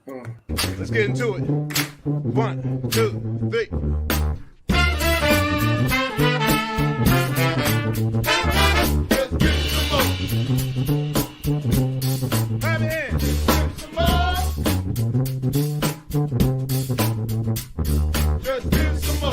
Let's get into it. 1, 2, 3. Let's get some more. Have your hands. Some more. Just give some more.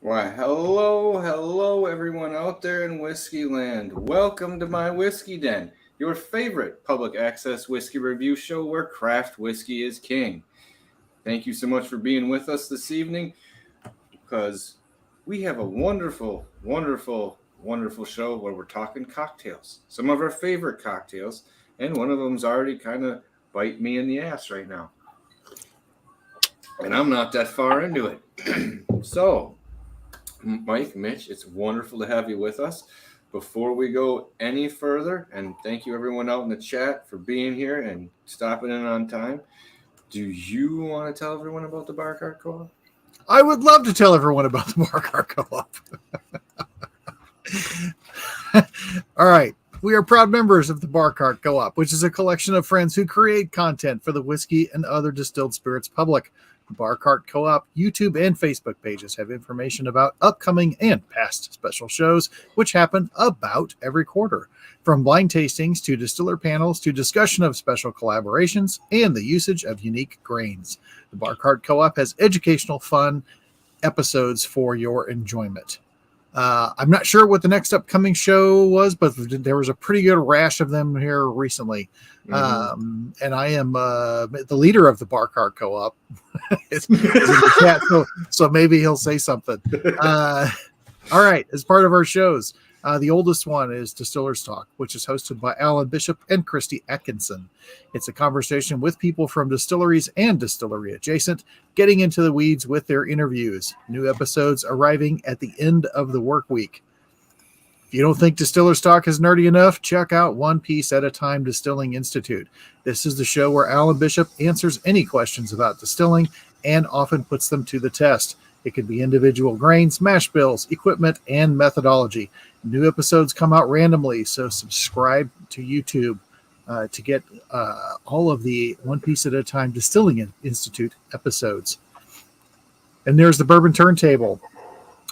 Why, hello, everyone out there in Whiskey Land. Welcome to My Whiskey Den, your favorite public access whiskey review show where craft whiskey is king. Thank you so much for being with us this evening, because we have a wonderful show where we're talking cocktails. Some of our favorite cocktails, and one of them's already kind of biting me in the ass right now. And I'm not that far into it. So, Mike, Mitch, it's wonderful to have you with us. Before we go any further, and thank you everyone out in the chat for being here and stopping in on time, do you want to tell everyone about the Bar Cart Co-op? I would love to tell everyone about the Bar Cart Co-op. All right. We are proud members of the Bar Cart Co-op, which is a collection of friends who create content for the whiskey and other distilled spirits public. The Bar Cart Co-op YouTube and Facebook pages have information about upcoming and past special shows, which happen about every quarter. From blind tastings to distiller panels to discussion of special collaborations and the usage of unique grains. The Bar Cart Co-op has educational, fun episodes for your enjoyment. I'm not sure what the next upcoming show was, but there was a pretty good rash of them here recently. And I am the leader of the Bar Cart Co-op. it's in the chat, so maybe he'll say something. All right, as part of our shows, the oldest one is Distillers Talk, which is hosted by Alan Bishop and Christy Atkinson. It's a conversation with people from distilleries and distillery adjacent, getting into the weeds with their interviews. New episodes arriving at the end of the work week. If you don't think Distillers Talk is nerdy enough, check out One Piece at a Time Distilling Institute. This is the show where Alan Bishop answers any questions about distilling and often puts them to the test. It could be individual grains, mash bills, equipment, and methodology. New episodes come out randomly, so subscribe to YouTube to get all of the One Piece at a Time Distilling Institute episodes. And there's the Bourbon Turntable,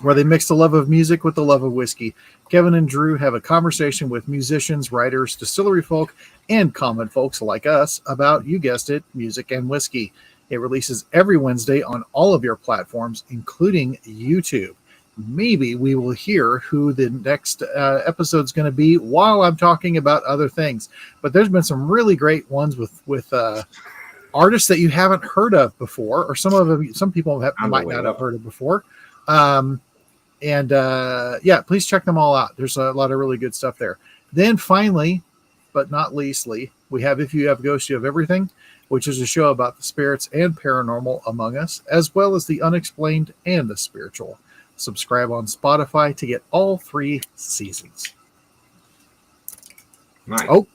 where they mix the love of music with the love of whiskey. Kevin and Drew have a conversation with musicians, writers, distillery folk, and common folks like us about, you guessed it, music and whiskey. It releases every Wednesday on all of your platforms, including YouTube. Maybe we will hear who the next episode's going to be while I'm talking about other things. But there's been some really great ones with artists that you haven't heard of before, or some people might not have heard of before. Please check them all out. There's a lot of really good stuff there. Then finally, but not leastly, we have If You Have Ghosts, You Have Everything, which is a show about the spirits and paranormal among us, as well as the unexplained and the spiritual. Subscribe on Spotify to get all 3 seasons. Nice. Oh,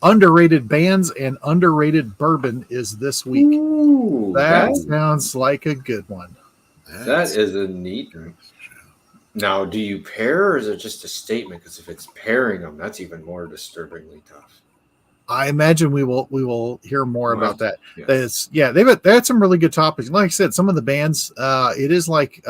underrated bands and underrated bourbon is this week. Ooh, that sounds like a good one. That is a neat one. Now, do you pair, or is it just a statement? Because if it's pairing them, that's even more disturbingly tough. I imagine we will hear more about that. Yeah. They've had some really good topics. Like I said, some of the bands, it is like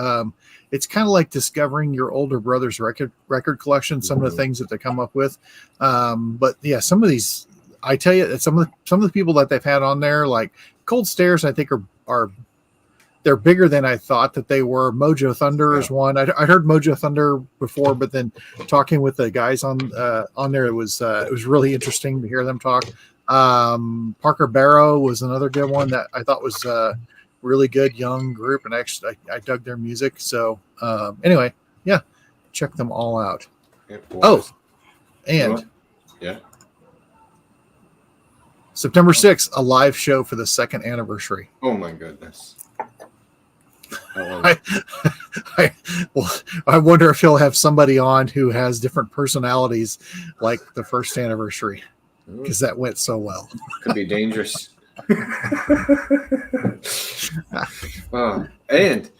it's kind of like discovering your older brother's record collection. Some of the things that they come up with, but yeah, some of these, I tell you, some of the people that they've had on there, like Cold Stares, I think are they're bigger than I thought that they were. Mojo Thunder is one. I heard Mojo Thunder before, but then talking with the guys on there, it was really interesting to hear them talk. Parker Barrow was another good one that I thought was really good young group, and actually I dug their music. So anyway, yeah, check them all out. September 6th, a live show for the 2nd anniversary. Oh my goodness. I wonder if he'll have somebody on who has different personalities like the 1st anniversary, because that went so well. Could be dangerous. And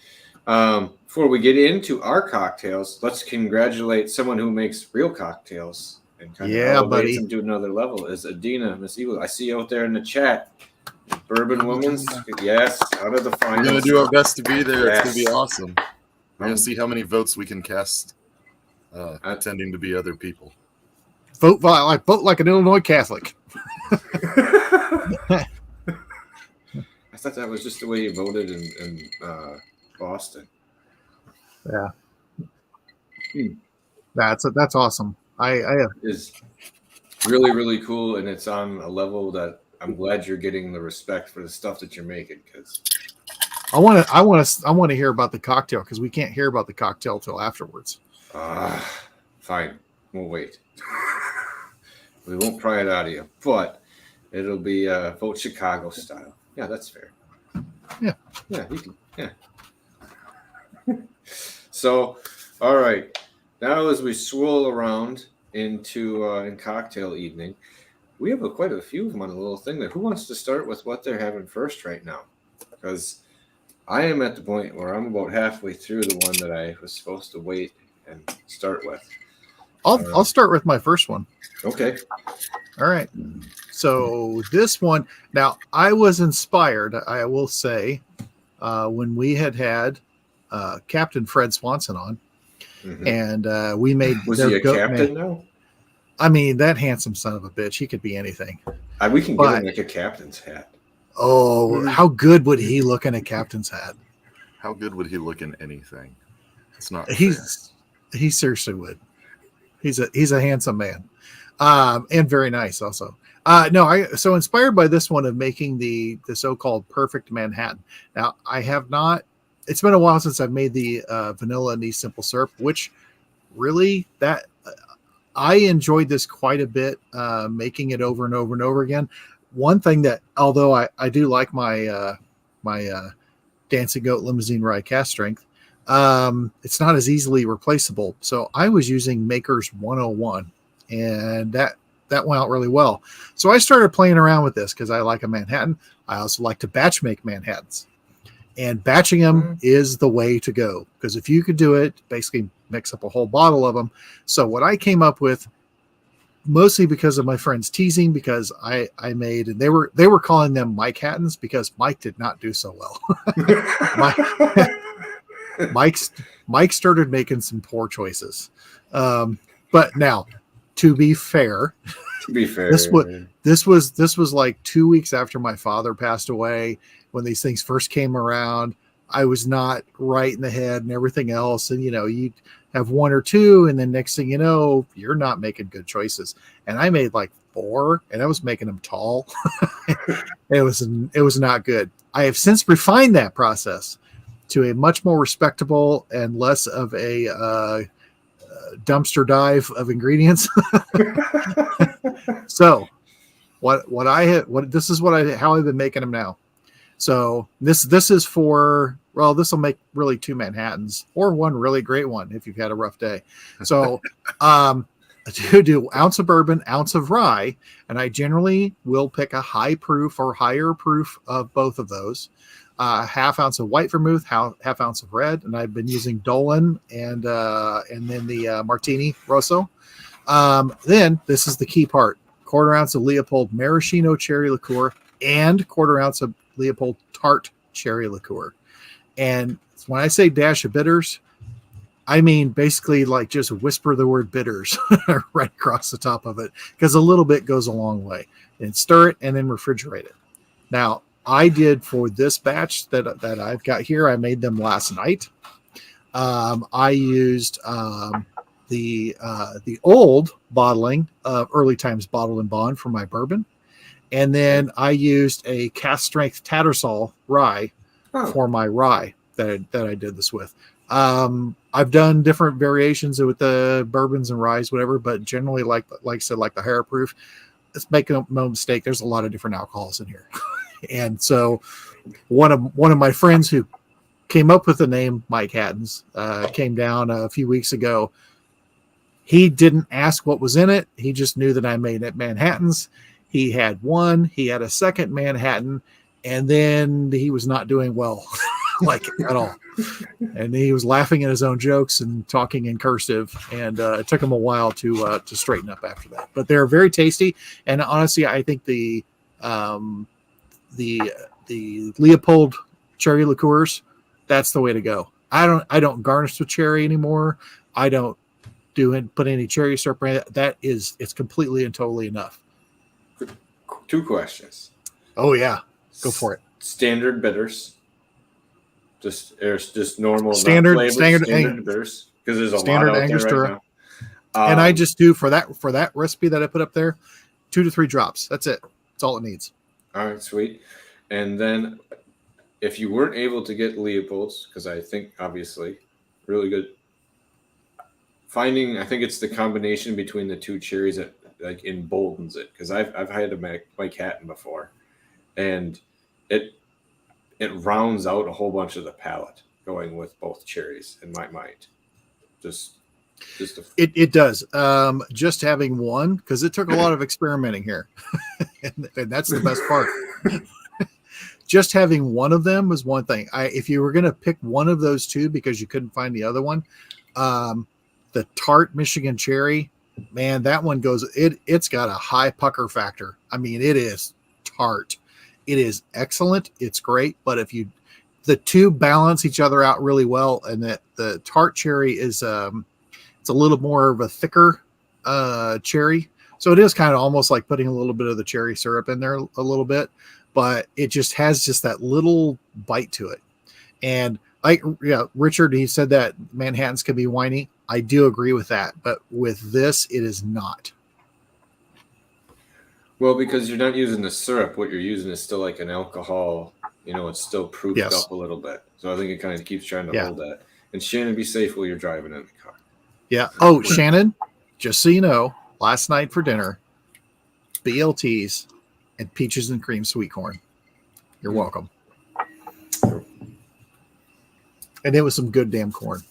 before we get into our cocktails, let's congratulate someone who makes real cocktails and kind of elevates them to another level. Is Adina, Miss Eagle? I see you out there in the chat. Bourbon Woman's, yes, out of the finals. We're gonna do our best to be there. Yes. It's gonna be awesome. We're gonna see how many votes we can cast, pretending to be other people. Vote like an Illinois Catholic. I thought that was just the way you voted in Boston. Yeah, that's awesome. I is really, really cool, and it's on a level that I'm glad you're getting the respect for the stuff that you're making, because I want to hear about the cocktail, because we can't hear about the cocktail till afterwards. Fine, we'll wait. We won't pry it out of you, but it'll be vote Chicago style. Yeah, that's fair. Yeah, you can. Yeah. So, all right. Now, as we swirl around into in cocktail evening, we have quite a few of them on a little thing there. Who wants to start with what they're having first right now? Because I am at the point where I'm about halfway through the one that I was supposed to wait and start with. I'll start with my first one. Okay. All right. So this one, now I was inspired, I will say, when we had Captain Fred Swanson on, and we made. Was he a captain now? I mean, that handsome son of a bitch. He could be anything. We can get him like a captain's hat. Oh, how good would he look in a captain's hat? How good would he look in anything? It's not. He seriously would. He's a handsome man, and very nice also. So inspired by this one of making the so-called perfect Manhattan. Now I have not. It's been a while since I've made the vanilla anise simple syrup, which really I enjoyed this quite a bit, making it over and over and over again. One thing that, although I do like my Dancing Goat Limousine Rye cast strength, it's not as easily replaceable. So I was using Maker's 101, and that went out really well. So I started playing around with this because I like a Manhattan. I also like to batch make Manhattans, and batching them is the way to go, because if you could do it, basically mix up a whole bottle of them. So what I came up with, mostly because of my friends teasing, because I made, and they were calling them Mike Hattons because Mike did not do so well. Mike started making some poor choices. But now, to be fair, this was like 2 weeks after my father passed away, when these things first came around. I was not right in the head and everything else. And, you have one or two, and then next thing you know, you're not making good choices. And I made like 4, and I was making them tall. It was not good. I have since refined that process to a much more respectable and less of a dumpster dive of ingredients. So how I've been making them now. So this is for, well, this will make really 2 Manhattans, or one really great one if you've had a rough day. So to do ounce of bourbon, ounce of rye, and I generally will pick a high proof or higher proof of both of those. Half ounce of white vermouth, half ounce of red, and I've been using Dolan and then the Martini Rosso. Then this is the key part: 1/4 ounce of Leopold Maraschino cherry liqueur and 1/4 ounce of Leopold tart cherry liqueur. And when I say dash of bitters, I mean basically like just whisper the word bitters right across the top of it, because a little bit goes a long way. And stir it and then refrigerate it. Now, I did for this batch that I've got here, I made them last night. I used the old bottling of Early Times Bottled and Bond for my bourbon. And then I used a cast strength Tattersall rye for my rye that I did this with. I've done different variations with the bourbons and ryes, whatever, but generally, like I said, like the higher proof, let's make no mistake, there's a lot of different alcohols in here. And so one of my friends who came up with the name Mike Hattons came down a few weeks ago. He didn't ask what was in it. He just knew that I made it Manhattans. He had one, he had a second Manhattan, and then he was not doing well, like at all. And he was laughing at his own jokes and talking in cursive, and it took him a while to straighten up after that. But they're very tasty, and honestly, I think the Leopold cherry liqueurs, that's the way to go. I don't garnish with cherry anymore. I don't put any cherry syrup in it. It's completely and totally enough. 2 questions. Oh yeah, go for it. Standard bitters. Just normal standard bitters, because there's a standard lot out Angostura. there right now. And I just do for that recipe that I put up there, 2 to 3 drops. That's it. That's all it needs. All right, sweet. And then if you weren't able to get Leopold's, because I think obviously really good. I think it's the combination between the 2 cherries that like emboldens it, because I've had a Mike Hatton before, and it rounds out a whole bunch of the palate going with both cherries in my mind. It does. Just having one, because it took a lot of experimenting here, and that's the best part. Just having one of them was one thing. If you were going to pick one of those 2 because you couldn't find the other one, the tart Michigan cherry, man, that one it's got a high pucker factor. I mean, it is tart. It is excellent. It's great. But the 2 balance each other out really well, and that the tart cherry is, it's a little more of a thicker cherry. So it is kind of almost like putting a little bit of the cherry syrup in there a little bit, but it just has that little bite to it. And Richard, he said that Manhattans can be whiny. I do agree with that, but with this, it is not. Well, because you're not using the syrup, what you're using is still like an alcohol. It's still proofed up a little bit. So I think it kind of keeps trying to hold that. And Shannon, be safe while you're driving in the car. Yeah. Oh, Shannon, just so you know, last night for dinner, BLTs and peaches and cream sweet corn. You're welcome. And it was some good damn corn.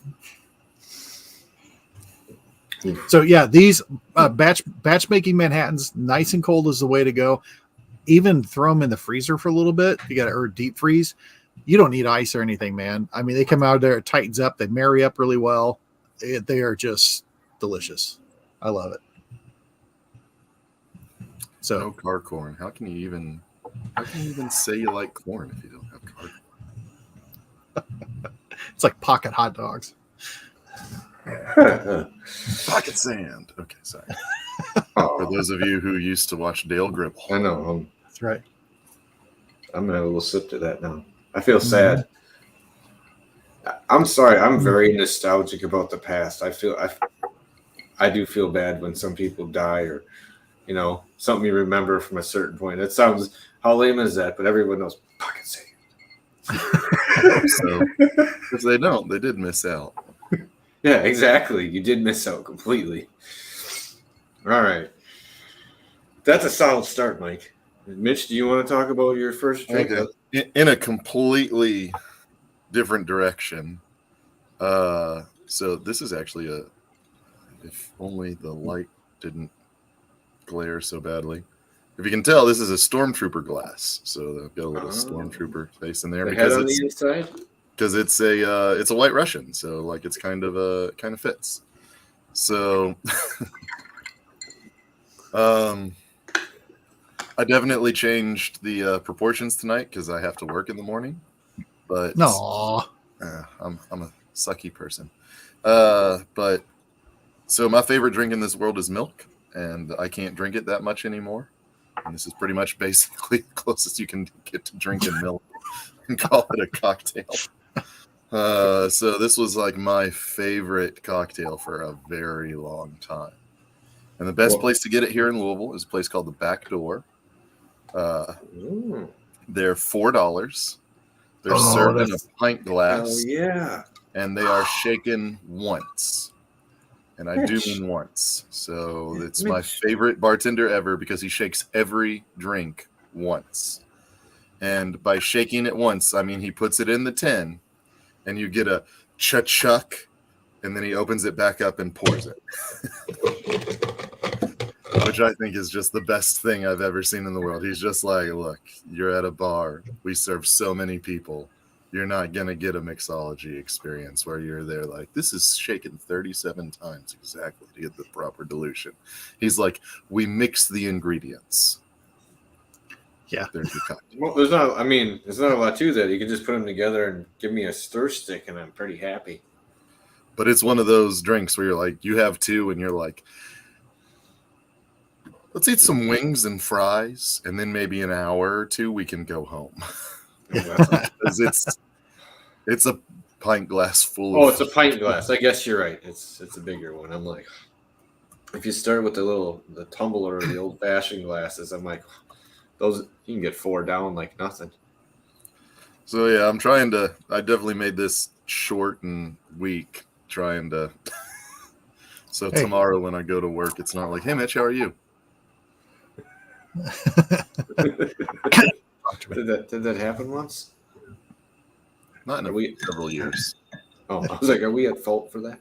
So yeah, these batch making Manhattans, nice and cold is the way to go. Even throw them in the freezer for a little bit. You got to deep freeze. You don't need ice or anything, man. I mean, they come out of there, it tightens up, they marry up really well. They are just delicious. I love it. So no car corn. How can you even say you like corn if you don't have car corn? It's like pocket hot dogs. Pocket sand. Okay, sorry. For those of you who used to watch Dale Gribble. I know. That's right. I'm going to have a little sip to that now. I feel sad. I'm sorry. I'm very nostalgic about the past. I do feel bad when some people die or, something you remember from a certain point. It sounds, how lame is that? But everyone knows pocket sand. So if they don't, they did miss out. Yeah, exactly. You did miss out completely. All right. That's a solid start, Mike. Mitch, do you want to talk about your first drink? Okay. In a completely different direction. So this is actually if only the light didn't glare so badly. If you can tell, this is a Stormtrooper glass. So I've got a little Stormtrooper face in there because on the inside. Because it's a White Russian, so like it's kind of fits. So, I definitely changed the proportions tonight because I have to work in the morning. But no, I'm a sucky person. But so my favorite drink in this world is milk, and I can't drink it that much anymore. And this is pretty much basically the closest you can get to drinking milk and call it a cocktail. So this was like my favorite cocktail for a very long time. And the best place to get it here in Louisville is a place called the Back Door. They're $4. They're served in a pint glass. Oh, yeah. And they are shaken once. And I do mean once. So it's my favorite bartender ever because he shakes every drink once. And by shaking it once, I mean he puts it in the tin. And you get a cha-chuck, and then he opens it back up and pours it. which I think is just the best thing I've ever seen in the world. He's just like, look, you're at a bar. We serve so many people. You're not going to get a mixology experience where you're there like, this is shaken 37 times exactly to get the proper dilution. He's like, we mix the ingredients. Yeah. There's your cocktail. Well, there's not a lot to that. You can just put them together and give me a stir stick, and I'm pretty happy. But it's one of those drinks where you're like, you have two, and you're like, let's eat some wings and fries, and then maybe an hour or two we can go home. Because it's a pint glass full. Oh, it's a pint glass. I guess you're right. It's a bigger one. I'm like, if you start with the tumbler or the old fashioned glasses, I'm like, those you can get 4 down like nothing. So yeah, I definitely made this short and weak, trying to. So tomorrow when I go to work, it's not like, hey Mitch, how are you? Did that happen once? Not in several years. Oh, I was like, are we at fault for that?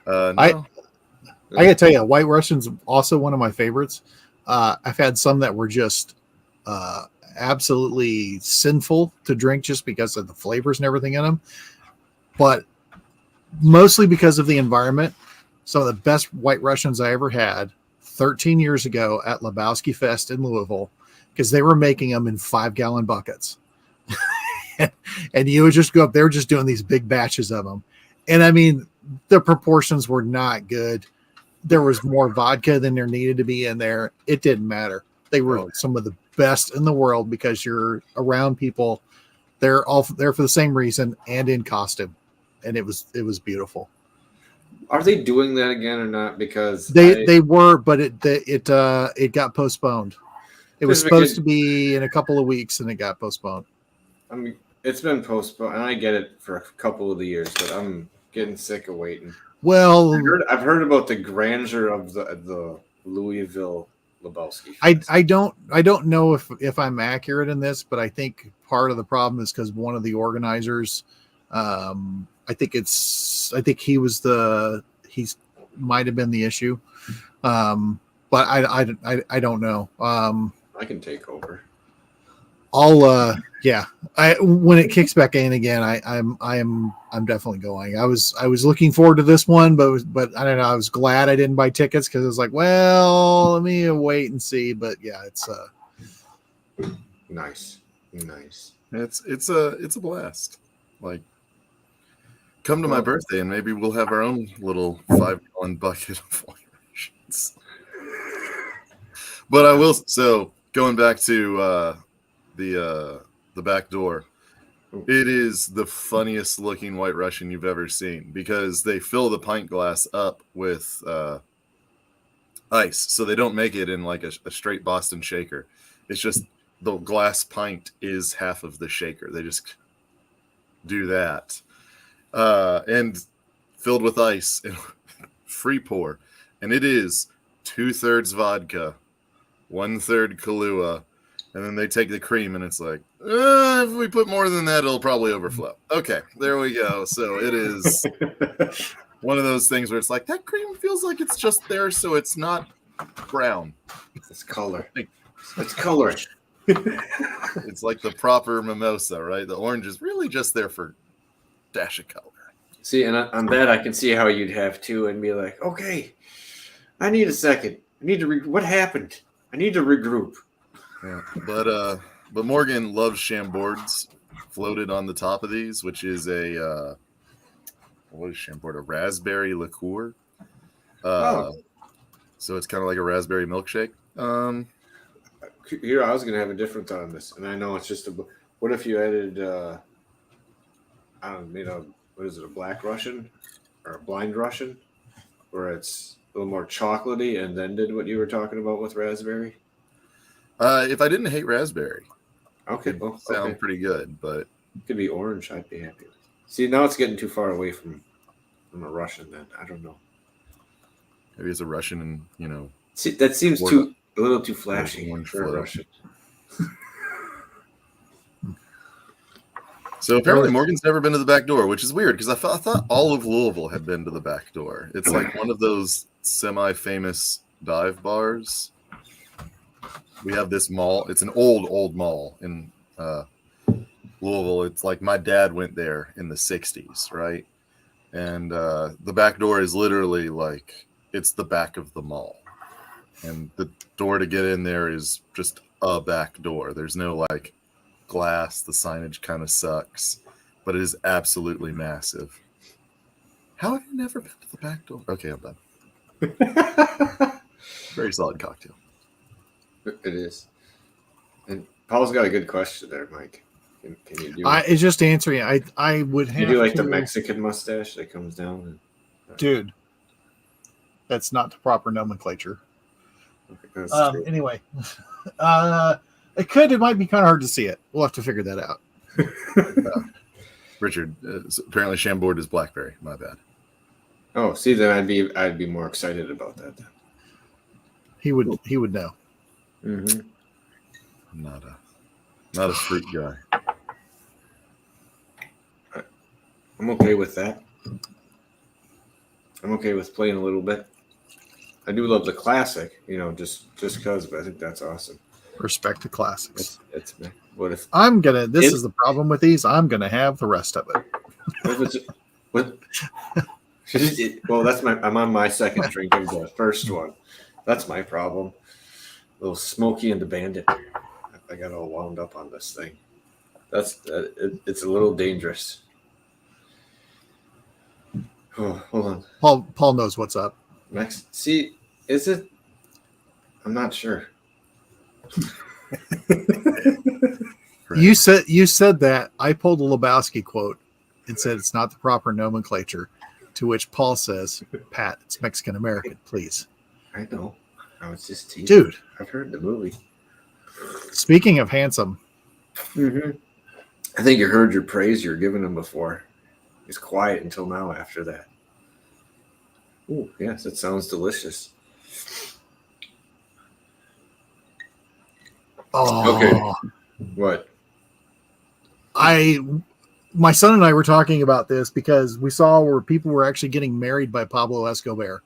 No. I gotta tell you, White Russian's also one of my favorites. I've had some that were just absolutely sinful to drink just because of the flavors and everything in them, but mostly because of the environment. Some of the best White Russians I ever had 13 years ago at Lebowski Fest in Louisville, because they were making them in 5-gallon buckets. And you would just go up there just doing these big batches of them. And I mean, the proportions were not good. There was more vodka than there needed to be in there. It didn't matter. They were some of the best in the world because you're around people. They're all there for the same reason and in costume. And it was beautiful. Are they doing that again or not? Because they were, but it got postponed. It was supposed to be in a couple of weeks and it got postponed. I mean, it's been postponed, and I get it for a couple of the years, but I'm getting sick of waiting. Well, I've heard about the grandeur of the Louisville Lebowski. I don't know if I'm accurate in this, but I think part of the problem is because one of the organizers, I think he might have been the issue, but I don't know. I can take over. When it kicks back in again, I'm definitely going. I was looking forward to this one, but I don't know. I was glad I didn't buy tickets because it was like, well, let me wait and see. But yeah, it's nice. It's a blast. Like, come to my birthday and maybe we'll have our own little 5-gallon bucket of White Russians. But I will. So going back to the back door, it is the funniest looking White Russian you've ever seen because they fill the pint glass up with ice, so they don't make it in like a straight Boston shaker. It's just the glass pint is half of the shaker. They just do that, and filled with ice and free pour, and it is 2/3 vodka, 1/3 Kahlua. And then they take the cream, and it's like, if we put more than that, it'll probably overflow. Okay, there we go. So it is one of those things where it's like, that cream feels like it's just there, so it's not brown. It's color. It's coloring. It's like the proper mimosa, right? The orange is really just there for dash of color. See, and on that, I can see how you'd have to and be like, okay, I need a second. I need to what happened? I need to regroup. Yeah, but Morgan loves Chambord's floated on the top of these, which is what is Chambord? A raspberry liqueur. So it's kind of like a raspberry milkshake. Here, I was gonna have a different thought on this, and I know it's just what if you added, I don't know, what is it, a black Russian or a blind Russian, where it's a little more chocolatey, and then did what you were talking about with raspberry. If I didn't hate raspberry, okay, well, sound pretty good, but it could be orange. I'd be happy with. See, now it's getting too far away from a Russian. Then I don't know. Maybe it's a Russian, and See, that seems a little too flashy for a Russian. So apparently Morgan's never been to the back door, which is weird because I thought all of Louisville had been to the back door. It's like one of those semi-famous dive bars. We have this mall. It's an old mall in Louisville. It's like my dad went there in the 60s, right? And the back door is literally like it's the back of the mall. And the door to get in there is just a back door. There's no like glass. The signage kind of sucks, but it is absolutely massive. How have you never been to the back door? Okay, I'm done. Very solid cocktail. It is. And Paul's got a good question there, Mike. Can you do It's just answering. I would have you do like to, the Mexican mustache that comes down? dude. That's not the proper nomenclature. That's true. Anyway, it might be kind of hard to see it. We'll have to figure that out. Richard, apparently Chambord is blackberry. My bad. Oh, see, then I'd be more excited about that. Then. He would know. Mm-hmm. I'm not a fruit guy. I'm okay with that. I'm okay with playing a little bit. I do love the classic, just because, but I think that's awesome. Respect to classics. It's what if this is the problem with these. I'm gonna have the rest of it. what? Well, I'm on my second drink of the first one. That's my problem. A little Smokey and the Bandit. I got all wound up on this thing. It's a little dangerous. Oh, hold on. Paul knows what's up. Next, see, is it? I'm not sure. You said that. I pulled a Lebowski quote and said it's not the proper nomenclature. To which Paul says, "Pat, it's Mexican American, please." I know. I was just teasing. Dude, I've heard the movie. Speaking of handsome, mm-hmm. I think you heard your praise you're giving him before. He's quiet until now after that. Oh, yes, it sounds delicious. oh, Okay. What? My son and I were talking about this because we saw where people were actually getting married by Pablo Escobar.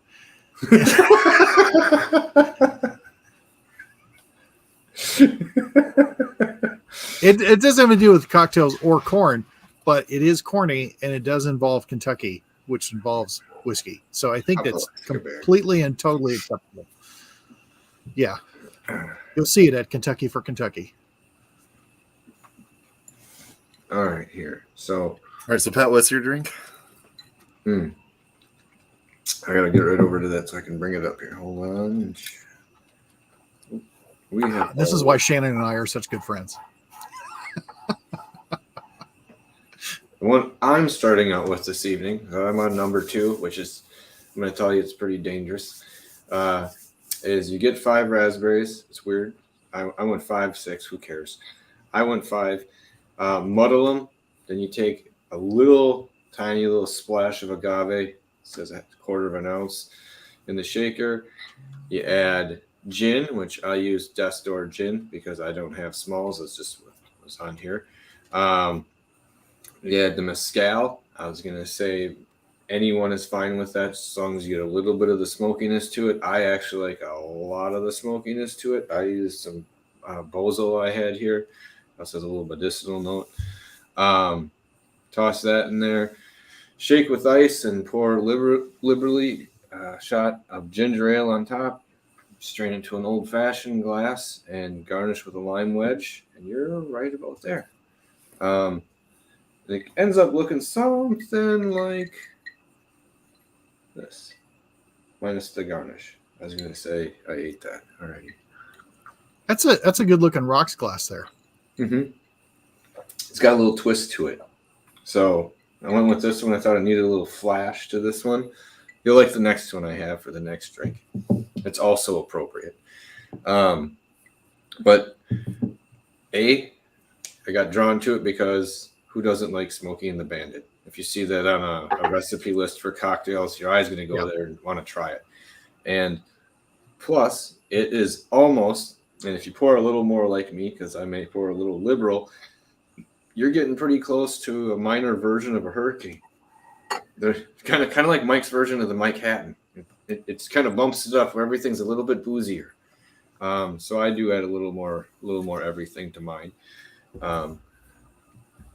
It doesn't have to do with cocktails or corn, but it is corny and it does involve Kentucky, which involves whiskey. So I think that's completely and totally acceptable. Yeah. You'll see it at Kentucky for Kentucky. All right, here. So Pat, what's your drink? I gotta get right over to that so I can bring it up here. Hold on. This is why Shannon and I are such good friends. The one I'm starting out with this evening, I'm on number 2, which is, I'm going to tell you it's pretty dangerous, is you get 5 raspberries. It's weird. I went 5, 6. Who cares? I went 5. Muddle them. Then you take a tiny little splash of agave. It says a 1/4 ounce in the shaker. You add gin, which I use desk door gin because I don't have smalls. That's just what was on here. You add the mezcal. I was going to say anyone is fine with that as long as you get a little bit of the smokiness to it. I actually like a lot of the smokiness to it. I used some Bozo I had here. That has a little medicinal note. Toss that in there. Shake with ice and pour liberally a shot of ginger ale on top. Strain into an old-fashioned glass and garnish with a lime wedge. And you're right about there. It ends up looking something like this, minus the garnish. I was going to say I ate that already. That's a good looking rocks glass there. Mm-hmm. It's got a little twist to it. So I went with this one. I thought it needed a little flash to this one. You'll like the next one I have for the next drink. It's also appropriate. But I got drawn to it because who doesn't like Smokey and the Bandit? If you see that on a recipe list for cocktails, your eye's going to go there and want to try it. And plus, it is almost, and if you pour a little more like me, because I may pour a little liberal, you're getting pretty close to a minor version of a hurricane. They're kind of like Mike's version of the Mike Hatton. it's kind of bumps it up where everything's a little bit boozier. So I do add a little more everything to mine.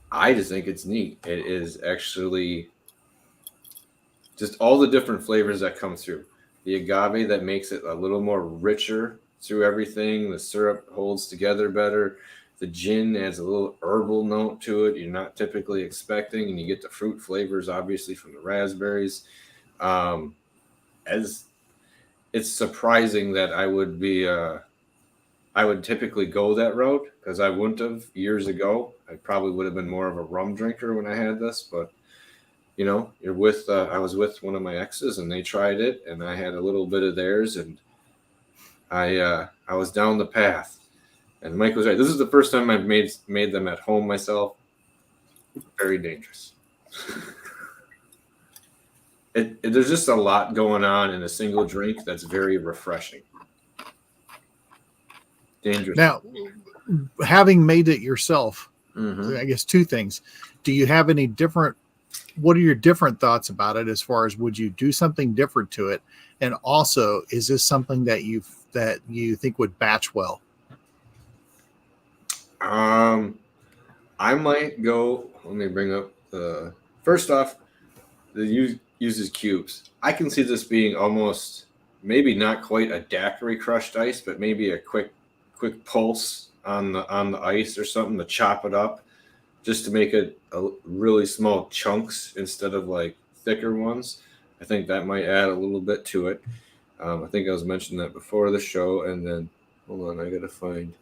I just think it's neat. It is actually just all the different flavors that come through. The agave that makes it a little more richer through everything. The syrup holds together better. The gin adds a little herbal note to it you're not typically expecting, and you get the fruit flavors, obviously, from the raspberries. As it's surprising that I would typically go that route, because I wouldn't have years ago. I probably would have been more of a rum drinker when I had this, but you know, I was with one of my exes and they tried it and I had a little bit of theirs and I was down the path. And Mike was right. This is the first time I've made them at home myself. Very dangerous. There's just a lot going on in a single drink that's very refreshing. Dangerous. Now, having made it yourself, I guess two things. Do you have any different? What are your different thoughts about it? As far as would you do something different to it? And also, is this something that you think would batch well? I might go. Let me bring up the first off. The uses cubes. I can see this being almost maybe not quite a daiquiri crushed ice, but maybe a quick pulse on the ice or something to chop it up, just to make it a really small chunks instead of like thicker ones. I think that might add a little bit to it. I think I was mentioning that before the show, and then hold on, I gotta find.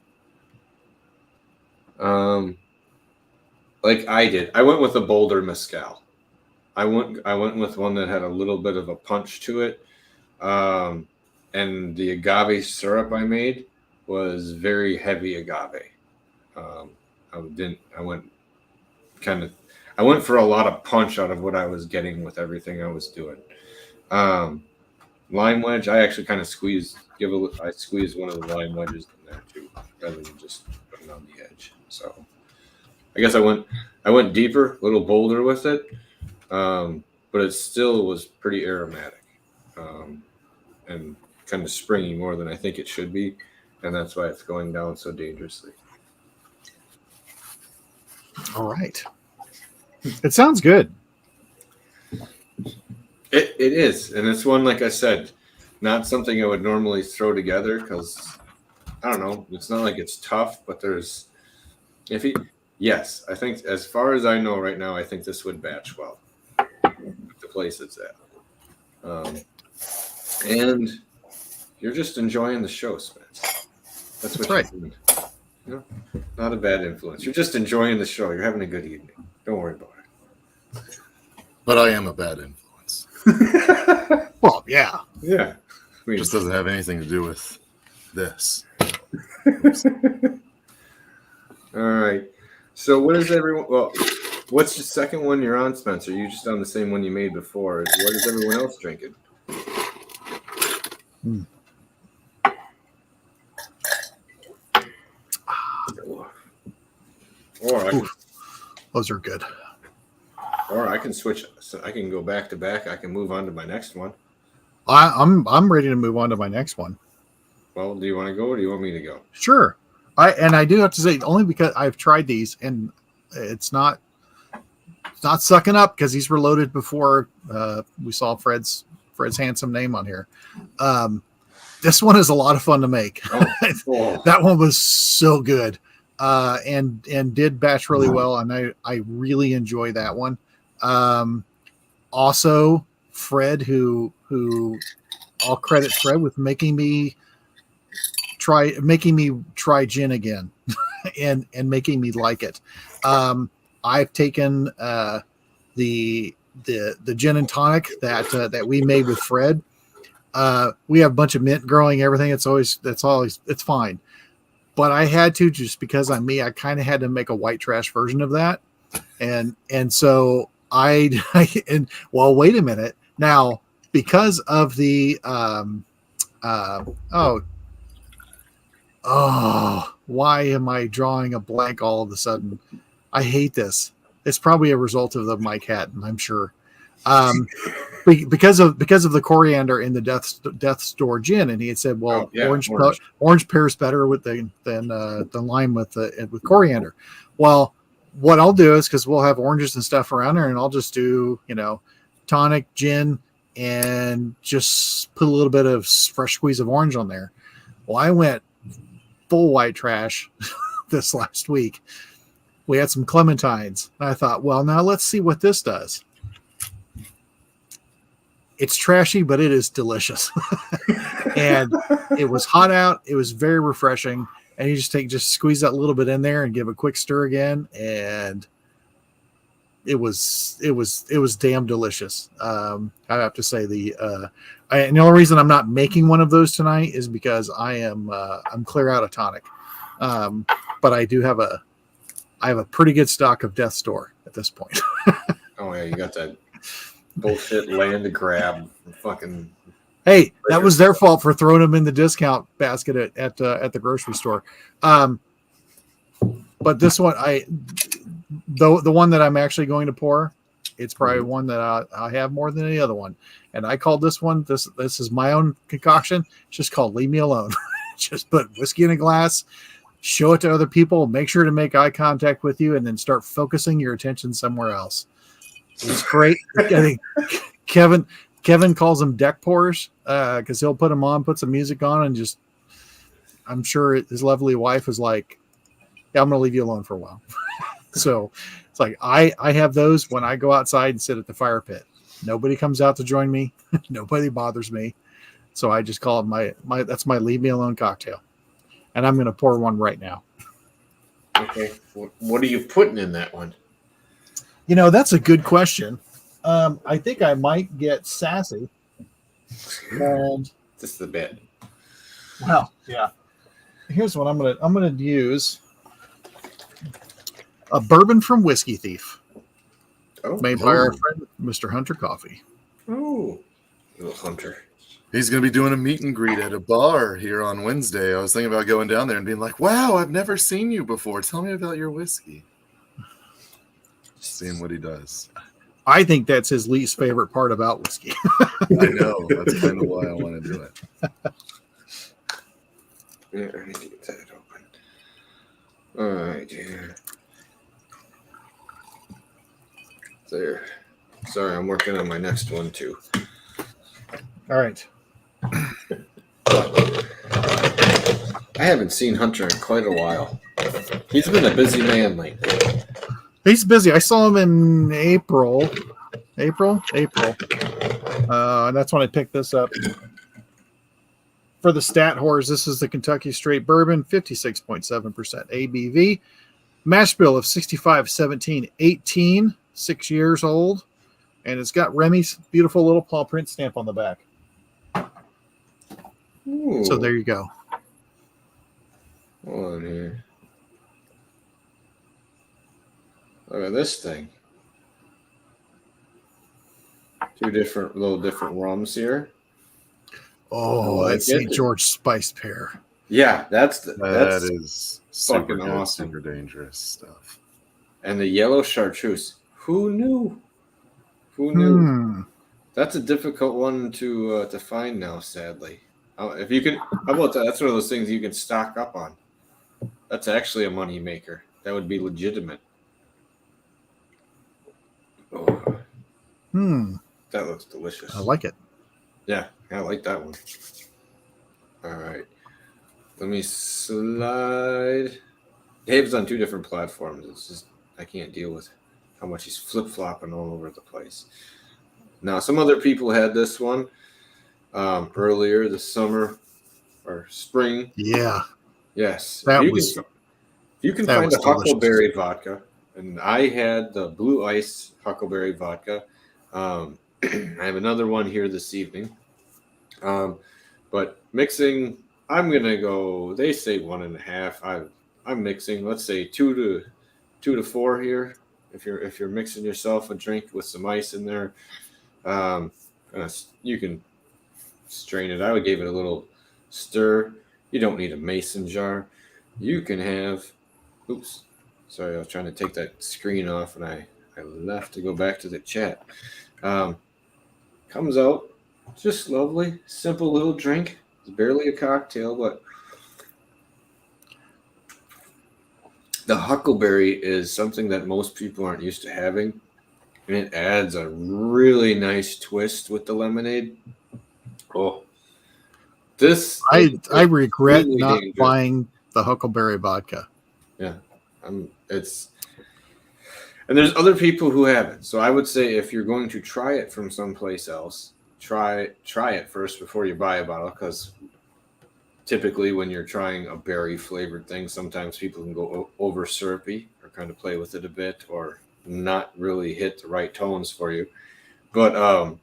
Like I did, I went with a bolder mezcal. I went with one that had a little bit of a punch to it, and the agave syrup I made was very heavy agave. I went for a lot of punch out of what I was getting with everything I was doing. Lime wedge, I actually kind of squeezed one of the lime wedges in there too, rather than just putting it on the edge. So I guess I went deeper, a little bolder with it, but it still was pretty aromatic and kind of springy more than I think it should be, and that's why it's going down so dangerously. All right. It sounds good. It is, and it's one, like I said, not something I would normally throw together because, I don't know, it's not like it's tough, but yes, I think as far as I know right now, I think this would batch well with the place it's at. And you're just enjoying the show, Spence. That's right. You're doing. You know, not a bad influence. You're just enjoying the show. You're having a good evening. Don't worry about it. But I am a bad influence. Well, yeah. Yeah. It just doesn't have anything to do with this. All right. So what is everyone? Well, what's the second one you're on, Spencer? You just on the same one you made before. What is everyone else drinking? Those are good. Or I can switch. So I can go back to back. I can move on to my next one. I'm ready to move on to my next one. Well, do you want to go or do you want me to go? Sure. I do have to say, only because I've tried these and it's not sucking up because he's reloaded before we saw Fred's handsome name on here. This one is a lot of fun to make. Oh. That one was so good. And did batch really well, and I really enjoy that one. Also, Fred, who I'll credit Fred with making me try gin again, and making me like it. I've taken the gin and tonic that we made with Fred. We have a bunch of mint growing, everything. It's fine. But I had to, just because I'm me, I kind of had to make a white trash version of that. And so wait a minute. Now, because of the, why am I drawing a blank all of a sudden? I hate this. It's probably a result of my cat, and I'm sure. Because of the coriander in the Death's Door gin, and he had said, well, orange pairs better than lime with coriander. Well, what I'll do is, because we'll have oranges and stuff around there, and I'll just do tonic, gin, and just put a little bit of fresh squeeze of orange on there. Well, I went full white trash this last week. We had some clementines. And I thought, well, now let's see what this does. It's trashy, but it is delicious. And it was hot out. It was very refreshing. And you just squeeze that little bit in there and give a quick stir again. And it was damn delicious. I have to say and the only reason I'm not making one of those tonight is because I'm clear out of tonic. But I have a pretty good stock of Death's Door at this point. Oh yeah, you got that bullshit land grab fucking. Hey, that was their fault for throwing them in the discount basket at the grocery store. But this one, the one that I'm actually going to pour, it's probably one that I have more than any other one. And I called this one. This is my own concoction. It's just called Leave Me Alone. Just put whiskey in a glass, show it to other people, make sure to make eye contact with you, and then start focusing your attention somewhere else. It's great. I think Kevin calls them deck pours because he'll put them on, put some music on, and just, I'm sure his lovely wife is like, yeah, I'm going to leave you alone for a while. So it's like, I have those when I go outside and sit at the fire pit. Nobody comes out to join me. Nobody bothers me. So I just call it that's my Leave Me Alone cocktail. And I'm going to pour one right now. Okay. What are you putting in that one? That's a good question. I think I might get sassy. And this is the bit. Well, yeah. Here's what I'm gonna use. A bourbon from Whiskey Thief. Made by our friend Mr. Hunter Coffee. Oh, little Hunter. He's going to be doing a meet and greet at a bar here on Wednesday. I was thinking about going down there and being like, wow, I've never seen you before. Tell me about your whiskey. Seeing what he does. I think that's his least favorite part about whiskey. I know. That's kind of why I want to do it. Yeah, I need to get that open. All right, yeah. There. Sorry, I'm working on my next one too. All right. I haven't seen Hunter in quite a while. He's been a busy man lately. He's busy. I saw him in April. And that's when I picked this up. For the stat whores, this is the Kentucky Straight Bourbon, 56.7% ABV. Mash bill of 65-17-18, 6 years old. And it's got Remy's beautiful little paw print stamp on the back. Ooh. So there you go. Hold on here. Look at this thing. Two little different rums here. Oh, that's St. George spiced pear. Yeah, that is fucking super awesome. Super dangerous stuff. And the yellow chartreuse. Who knew? That's a difficult one to find now, sadly. If you can, how about that? That's one of those things you can stock up on. That's actually a money maker. That would be legitimate. Oh. That looks delicious. I like it. Yeah, I like that one. All right. Let me slide. Dave's on two different platforms. It's just, I can't deal with how much he's flip-flopping all over the place. Now, some other people had this one earlier this summer or spring. Yeah. Yes. If you can find a huckleberry vodka, and I had the Blue Ice huckleberry vodka. I have another one here this evening. But mixing, I'm gonna go. They say 1.5. I'm mixing. Let's say 2 to 4 here. If you're mixing yourself a drink with some ice in there, you can strain it. I would give it a little stir. You don't need a mason jar. You can have. Oops, sorry, I was trying to take that screen off and I left to go back to the chat. Comes out just lovely, simple little drink. It's barely a cocktail, but the huckleberry is something that most people aren't used to having, and it adds a really nice twist with the lemonade. Oh, this I regret really not dangerous. buying the huckleberry vodka. Yeah, it's and there's other people who have it. So I would say if you're going to try it from someplace else, try it first before you buy a bottle, because typically when you're trying a berry flavored thing, sometimes people can go over syrupy or kind of play with it a bit or not really hit the right tones for you. But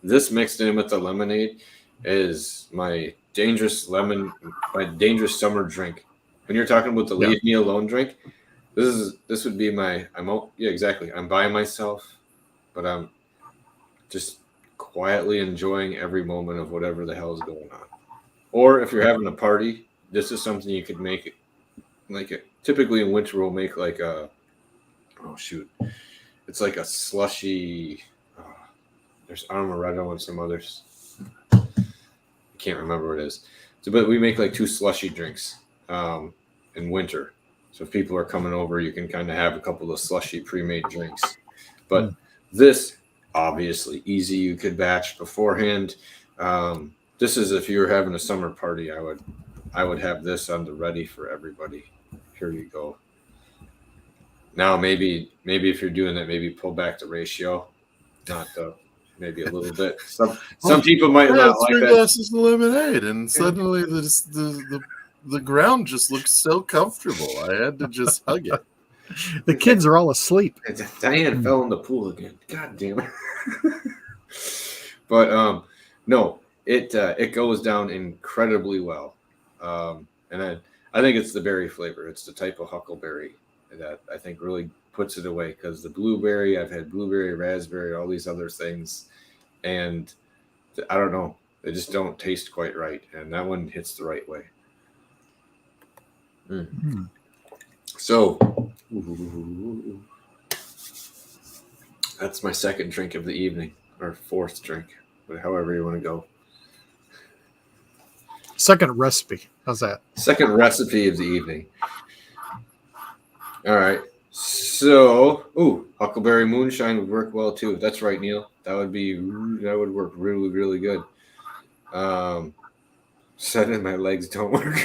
this mixed in with the lemonade is my dangerous summer drink. When you're talking about the leave me alone drink, this would be my exactly. I'm by myself, but I'm just quietly enjoying every moment of whatever the hell is going on. Or if you're having a party, this is something you could make typically in winter we'll make like a it's like a slushy. There's amaretto and some others. I can't remember what it is. So, but we make like 2 slushy drinks in winter. So if people are coming over, you can kind of have a couple of slushy pre-made drinks. But this, obviously, easy. You could batch beforehand. This is if you were having a summer party, I would have this on the ready for everybody. Here you go. Now maybe if you're doing that, maybe pull back the ratio, maybe a little bit. Some people might not like 3 that. glasses of lemonade, and suddenly the ground just looks so comfortable. I had to just hug it. The kids are all asleep. Diane fell in the pool again. God damn it. But no, it goes down incredibly well. And I think it's the berry flavor. It's the type of huckleberry that I think really puts it away, because the blueberry, I've had blueberry, raspberry, all these other things, and I don't know, they just don't taste quite right, and that one hits the right way. So that's my second drink of the evening, or fourth drink, however you want to go. Second recipe. How's that? Second recipe of the evening. All right. So, huckleberry moonshine would work well too. That's right, Neil. That would work really, really good. Suddenly my legs don't work.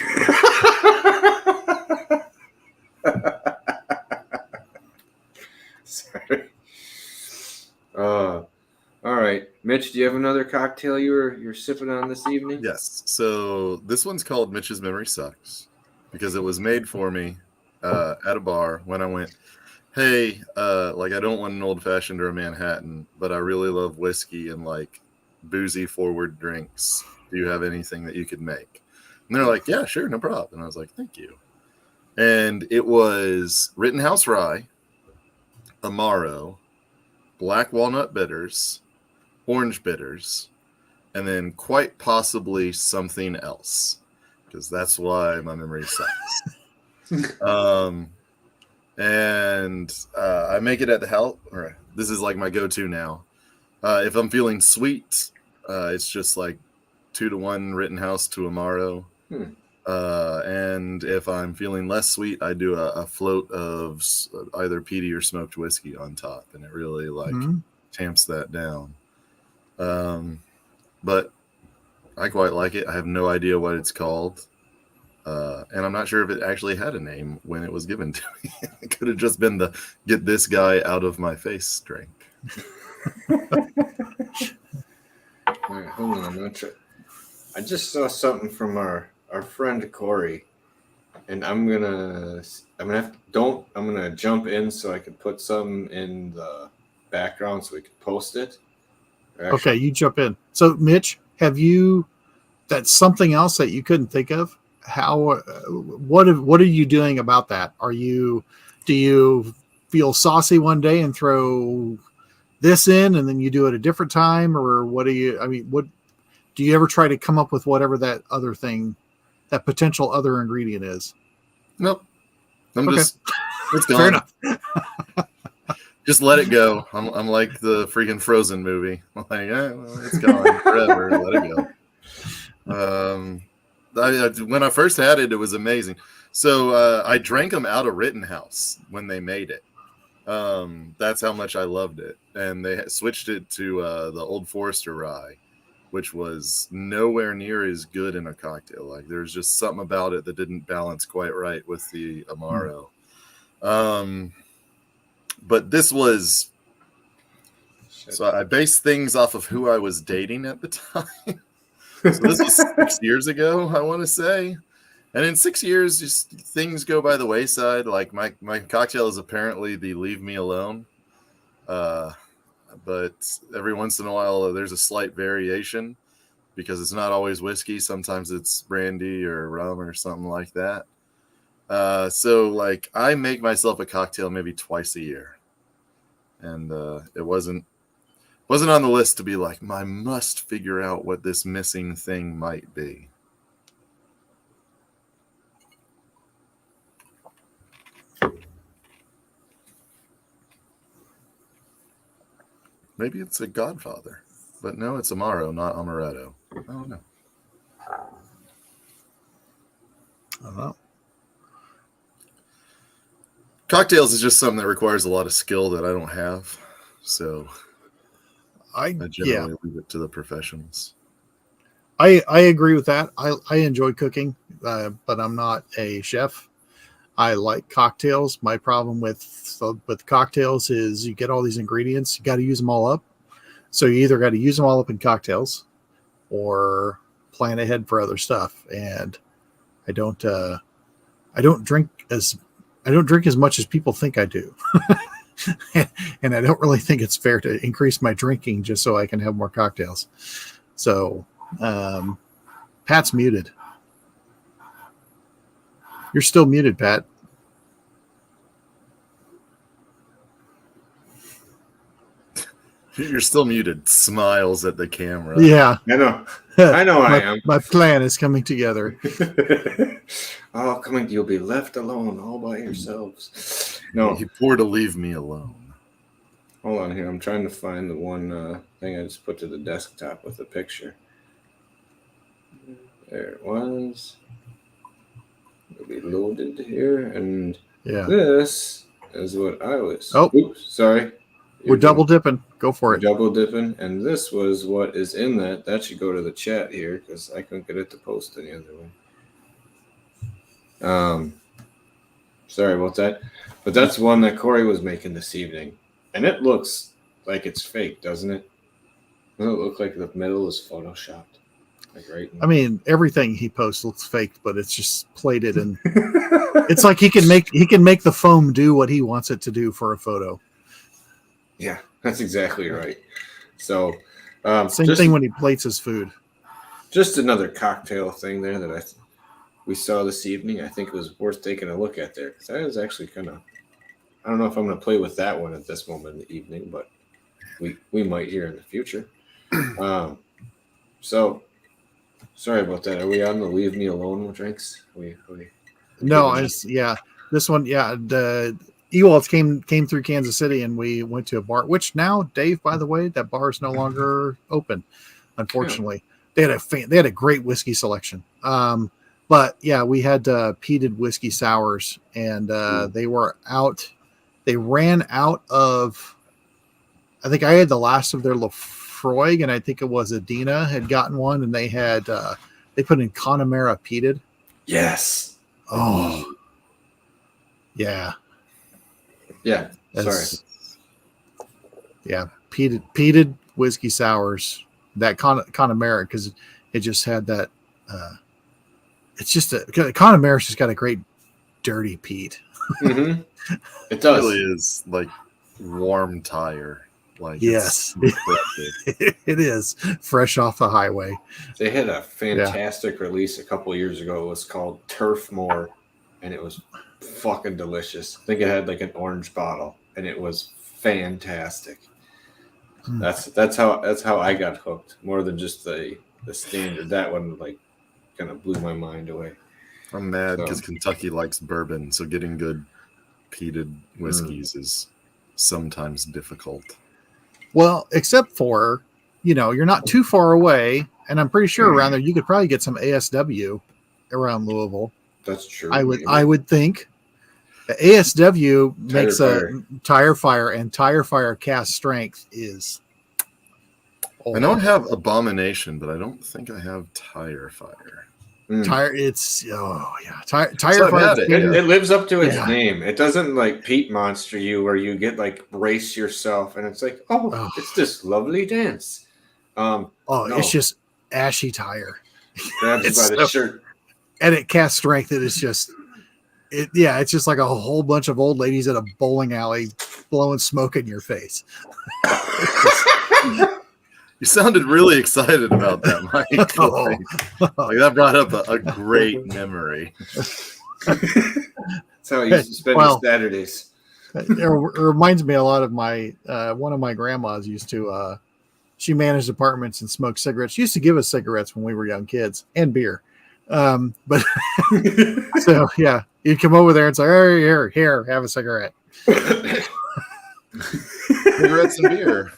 Sorry. All right, Mitch, do you have another cocktail you're sipping on this evening? Yes. So this one's called Mitch's Memory Sucks, because it was made for me at a bar when I went, hey, I don't want an old fashioned or a Manhattan, but I really love whiskey and like boozy forward drinks. Do you have anything that you could make? And they're like, yeah, sure, no problem. And I was like, thank you. And it was Rittenhouse Rye, Amaro, black walnut bitters, orange bitters, and then quite possibly something else, because that's why my memory sucks. I make it at the house. This is like my go-to now. If I'm feeling sweet, it's just like 2-to-1 Rittenhouse to Amaro. And if I'm feeling less sweet, I do a float of either peaty or smoked whiskey on top, and it really tamps that down. But I quite like it. I have no idea what it's called. And I'm not sure if it actually had a name when it was given to me. It could have just been the get this guy out of my face drink. All right, hold on. I just saw something from our friend Corey, and I'm gonna jump in so I can put some in the background so we can post it. Okay, you jump in. So, Mitch, that's something else that you couldn't think of? What are you doing about that? Do you feel saucy one day and throw this in, and then you do it a different time, or what do you ever try to come up with whatever that other thing, that potential other ingredient is? Nope. Okay. It's gone. Fair enough. Just let it go. I'm like the freaking Frozen movie. I'm like, well, it's gone forever. Let it go. When I first had it, it was amazing. So I drank them out of Rittenhouse when they made it. That's how much I loved it. And they switched it to the Old Forester rye, which was nowhere near as good in a cocktail. Like there's just something about it that didn't balance quite right with the Amaro. But this was, so I based things off of who I was dating at the time. So this was 6 years ago, I want to say. And in 6 years, just things go by the wayside. Like my cocktail is apparently the Leave Me Alone. But every once in a while, there's a slight variation because it's not always whiskey. Sometimes it's brandy or rum or something like that. So like I make myself a cocktail maybe twice a year. And it wasn't on the list to be like, I must figure out what this missing thing might be. Maybe it's a Godfather, but no, it's Amaro, not Amaretto. I don't know. I don't know. Cocktails is just something that requires a lot of skill that I don't have, so I generally leave it to the professionals. I agree with that. I enjoy cooking, but I'm not a chef. I like cocktails. My problem with cocktails is you get all these ingredients, you got to use them all up. So you either got to use them all up in cocktails or plan ahead for other stuff. And I don't drink as much as people think I do. And I don't really think it's fair to increase my drinking just so I can have more cocktails. So Pat's muted. You're still muted, Pat. You're still muted. Smiles at the camera. Yeah. I know. I know I am. My plan is coming together. You'll be left alone all by yourselves. No. He poured to leave me alone. Hold on here. I'm trying to find the one thing I just put to the desktop with the picture. There it was. It'll be loaded here. And this is what I was. Oh. Oops, sorry. We're double dipping. Go for it. Double dipping. And this was what is in that. That should go to the chat here because I couldn't get it to post any other way. Sorry about that. But that's one that Corey was making this evening. And it looks like it's fake, doesn't it? Doesn't it look like the middle is photoshopped? Like right in... I mean, everything he posts looks fake, but it's just plated and it's like he can make the foam do what he wants it to do for a photo. Yeah, that's exactly right. So same thing when he plates his food. Just another cocktail thing there that we saw this evening. I think it was worth taking a look at there because that is actually kind of. I don't know if I'm going to play with that one at this moment in the evening, but we might here in the future. So sorry about that. Are we on the leave me alone drinks? No, this one, the Ewalds came through Kansas City and we went to a bar, which now, Dave, by the way, that bar is no longer open. Unfortunately, they had a great whiskey selection. But yeah, we had peated whiskey sours, and they were out. They ran out of. I think I had the last of their Lefroy, and I think it was Adina had gotten one, and they had they put in Connemara peated. Yes. Oh. Yeah. Yeah. Sorry. Yeah, peated whiskey sours. That Connemara, because it just had that. It's just Connemara's just got a great dirty peat. Mm-hmm. It does. It really is like warm tire. Like yes, it is fresh off the highway. They had a fantastic release a couple of years ago. It was called Turf Moor, and it was fucking delicious. I think it had like an orange bottle, and it was fantastic. That's how I got hooked. More than just the standard. That one like kind of blew my mind away. I'm mad because Kentucky likes bourbon, so getting good peated whiskeys is sometimes difficult. Well, except for, you're not too far away, and I'm pretty sure around there you could probably get some ASW around Louisville. That's true. I would think. ASW makes Fire. a tire fire, and tire fire cast strength is. I don't have Abomination, but I don't think I have Tire Fire. Tire, it's tire So fire. It lives up to its name. It doesn't like Pete Monster you, where you get like brace yourself, and it's like, it's this lovely dance. No. It's just ashy tire. Grabs you by the shirt, and it casts strength. It is just. It's just like a whole bunch of old ladies at a bowling alley blowing smoke in your face. You sounded really excited about that, Mike. Like that brought up a great memory. That's how I used to spend his Saturdays. It reminds me a lot of my one of my grandmas used to she managed apartments and smoked cigarettes. She used to give us cigarettes when we were young kids and beer. But so you'd come over there and say, "Oh, here, have a cigarette." Cigarettes and beer.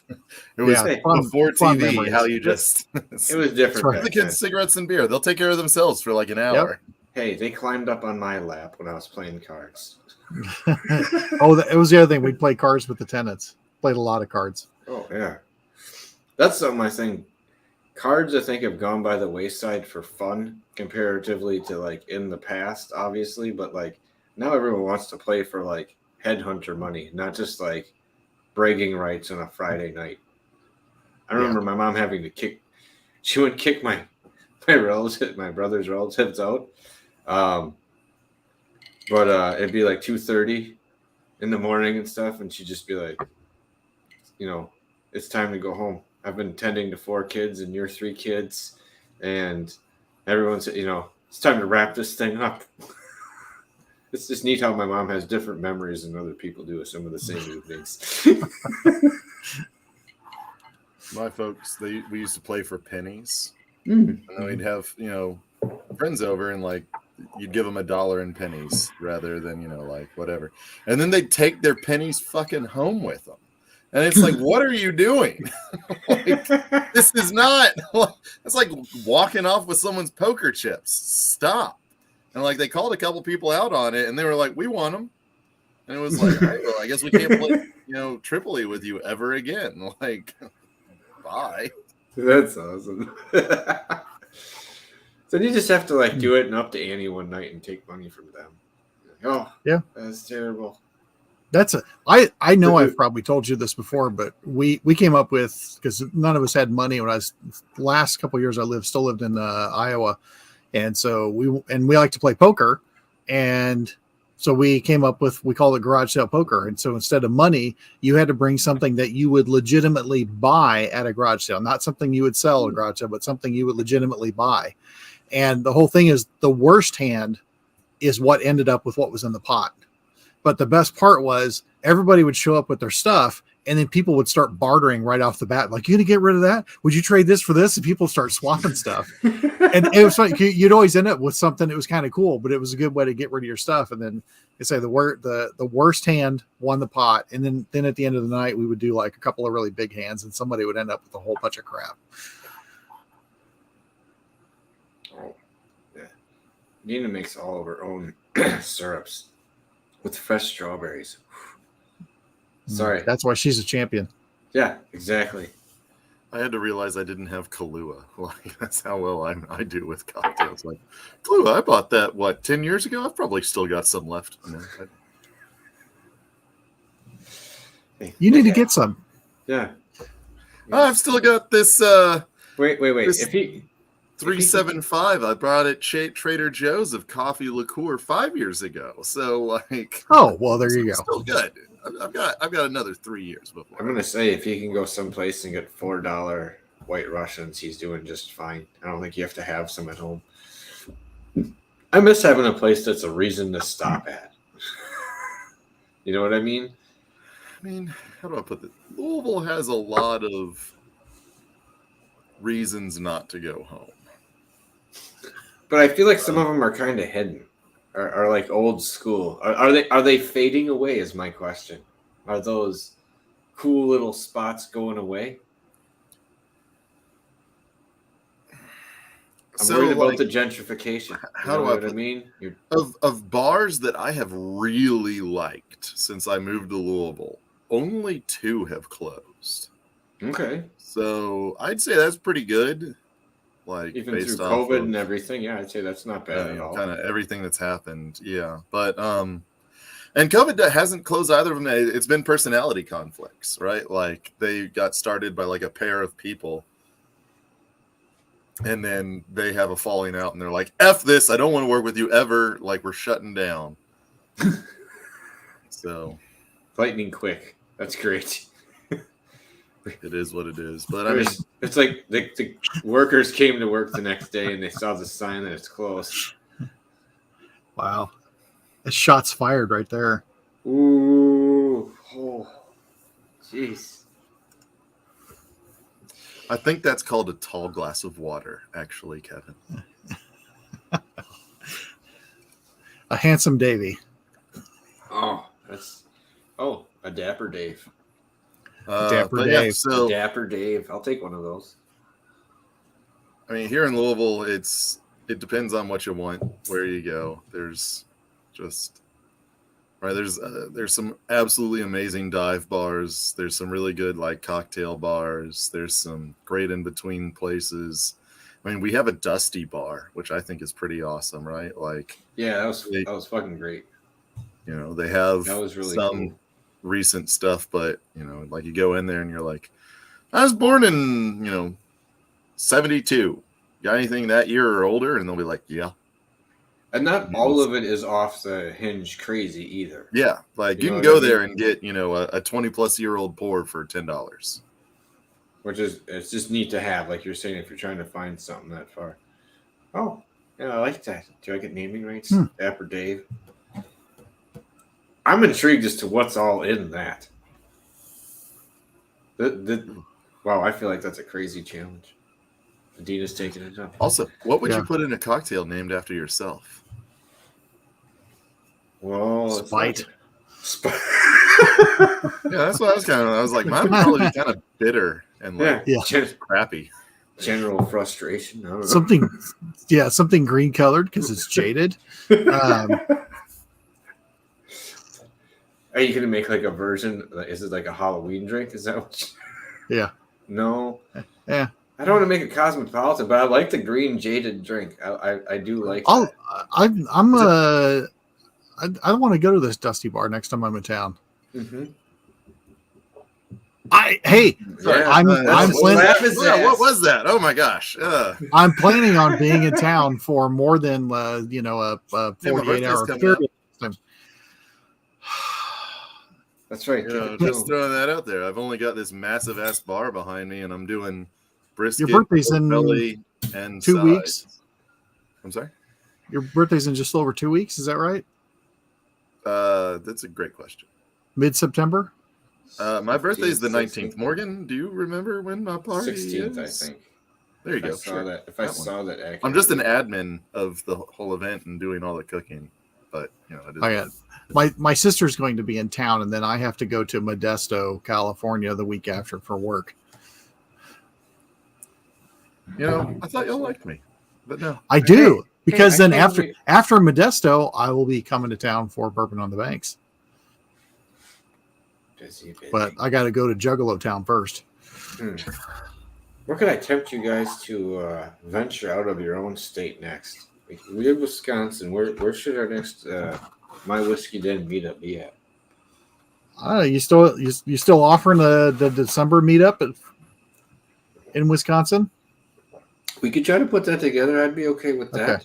It was before TV. Memories. How you just it was different. The kids cigarettes and beer. They'll take care of themselves for like an hour. Yep. Hey, they climbed up on my lap when I was playing cards. It was the other thing. We played cards with the tenants. Played a lot of cards. Oh yeah, that's something I think. Cards, I think, have gone by the wayside for fun comparatively to like in the past, obviously. But like now, everyone wants to play for like headhunter money, not just like bragging rights on a Friday night. I remember my mom having to kick. She would kick my brother's relatives out. But it'd be like 2:30 in the morning and stuff, and she'd just be like, it's time to go home. I've been tending to 4 kids and you're 3 kids, and everyone's, it's time to wrap this thing up. It's just neat how my mom has different memories than other people do with some of the same evenings. My folks, we used to play for pennies. Mm. And then we'd have, friends over and like you'd give them $1 in pennies rather than, like whatever. And then they'd take their pennies fucking home with them. And it's like, what are you doing? Like, this is not, it's like walking off with someone's poker chips. Stop. And like they called a couple people out on it and they were like, we want them. And it was like, all right, well, I guess we can't play, Tripoli with you ever again. Like, bye. That's awesome. So you just have to like do it and up to Annie one night and take money from them. Oh, yeah, that's terrible. I know I've probably told you this before, but we came up with, because none of us had money when last couple of years I still lived in Iowa, and so we like to play poker, and so we came up with, we call it garage sale poker, and so instead of money, you had to bring something that you would legitimately buy at a garage sale, not something you would sell at a garage sale, but something you would legitimately buy, and the whole thing is the worst hand is what ended up with what was in the pot. But the best part was everybody would show up with their stuff, and then people would start bartering right off the bat. Like, you going to get rid of that? Would you trade this for this? And people start swapping stuff. And it was funny. You'd always end up with something that was kind of cool, but it was a good way to get rid of your stuff. And then they say the worst hand won the pot. And then at the end of the night, we would do like a couple of really big hands, and somebody would end up with a whole bunch of crap. Oh, yeah. Nina makes all of her own syrups with fresh strawberries. Sorry. That's why she's a champion. Yeah, exactly. I had to realize I didn't have Kahlua. Like, that's how well I do with cocktails. Like, Kahlua, I bought that, 10 years ago? I've probably still got some left. You need to get some. Yeah. I've still got this. Wait. This If he 375, I brought at Trader Joe's of coffee liqueur 5 years ago. So like, oh well, there you go. Still good. I've got another 3 years before. I'm gonna say if he can go someplace and get $4 White Russians, he's doing just fine. I don't think you have to have some at home. I miss having a place that's a reason to stop at. You know what I mean? I mean, how do I put this? Louisville has a lot of reasons not to go home. But I feel like some of them are kind of hidden, are like old school. Are they fading away? Is my question. Are those cool little spots going away? I'm worried about the gentrification. How do I what put I mean? of bars that I have really liked since I moved to Louisville, only 2 have closed. Okay. So I'd say that's pretty good. Like Even based through off COVID of, and everything, yeah, I'd say that's not bad at all. kind of everything that's happened. Yeah, but and COVID hasn't closed either of them. It's been personality conflicts, right? Like they got started by like a pair of people, and then they have a falling out, and they're like, "F this! I don't want to work with you ever." Like we're shutting down. So lightning quick. That's great. It is what it is. But I mean, it's like the workers came to work the next day and they saw the sign that it's closed. Wow. Shots fired right there. Ooh. Oh. Jeez. I think that's called a tall glass of water, actually, Kevin. A handsome Davy. Oh, a Dapper Dave. Dapper Dave. Yeah, so, Dapper Dave. I'll take one of those. I mean, here in Louisville, it depends on what you want, where you go. There's just right. There's some absolutely amazing dive bars. There's some really good like cocktail bars. There's some great in between places. I mean, we have a Dusty bar, which I think is pretty awesome, right? Like, yeah, that was fucking great. You know, they have that was really some cool. Recent stuff, but you know, like you go in there and you're like, I was born in 72. Got anything that year or older? And they'll be like, yeah. And not all of it is off the hinge crazy either. Yeah, like you can go there and get a 20-plus-year-old pour for $10, which is it's just neat to have, like you're saying, if you're trying to find something that far. Oh, yeah, I like that. Do I get naming rights? Dapper Dave. I'm intrigued as to what's all in that. Wow, I feel like that's a crazy challenge. Adina's taking it up. Also, what would you put in a cocktail named after yourself? Well, Spite. Spite. Yeah, that's what I was like, mine would probably be kind of bitter and like crappy. General frustration. I don't know. Something green colored because it's jaded. Are you gonna make like a version? Is it like a Halloween drink? Is that what? Yeah. No. Yeah. I don't want to make a cosmopolitan, but I like the green jaded drink. I do like. I want to go to this Dusty bar next time I'm in town. Mm-hmm. I'm planning. What was that? Oh my gosh! I'm planning on being in town for more than a 48-hour period. That's right. Just throwing that out there. I've only got this massive ass bar behind me, and I'm doing brisket, your birthday's in belly, and 2 sides. weeks. I'm sorry. Your birthday's in just over 2 weeks. Is that right? That's a great question. Mid-September. My birthday is the 19th. Morgan, do you remember when my party 16th, is? I think. There you go. If I saw that accurately. I'm just an admin of the whole event and doing all the cooking, but my sister's going to be in town, and then I have to go to Modesto, California, the week after for work. I thought y'all liked me, but no, I do because then after Modesto, I will be coming to town for Bourbon on the Banks. Busy. But I got to go to Juggalo Town first. Where could I tempt you guys to venture out of your own state next? We have Wisconsin. Where should our next My Whiskey Den meetup be at? You still offering the December meetup in Wisconsin? We could try to put that together. I'd be okay with that. Okay.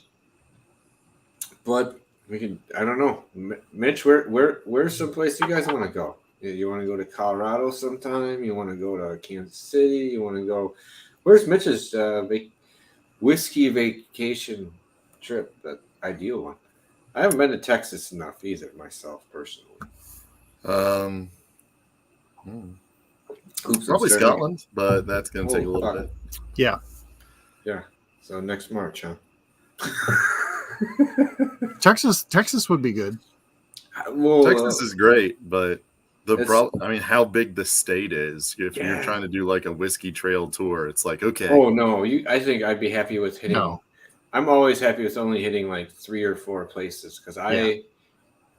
But we could. I don't know, Mitch. Where's some place you guys want to go? You want to go to Colorado sometime? You want to go to Kansas City? You want to go? Where's Mitch's whiskey vacation trip? That ideal one. I haven't been to Texas enough either, myself personally. Probably Scotland, but that's going to take a little bit. Yeah. Yeah. So next March, huh? Texas would be good. Well, Texas is great, but The problem, I mean, how big the state is. If you're trying to do like a whiskey trail tour, it's like, okay. Oh no, I think I'd be happy with hitting. No. I'm always happy with only hitting like 3 or 4 places because I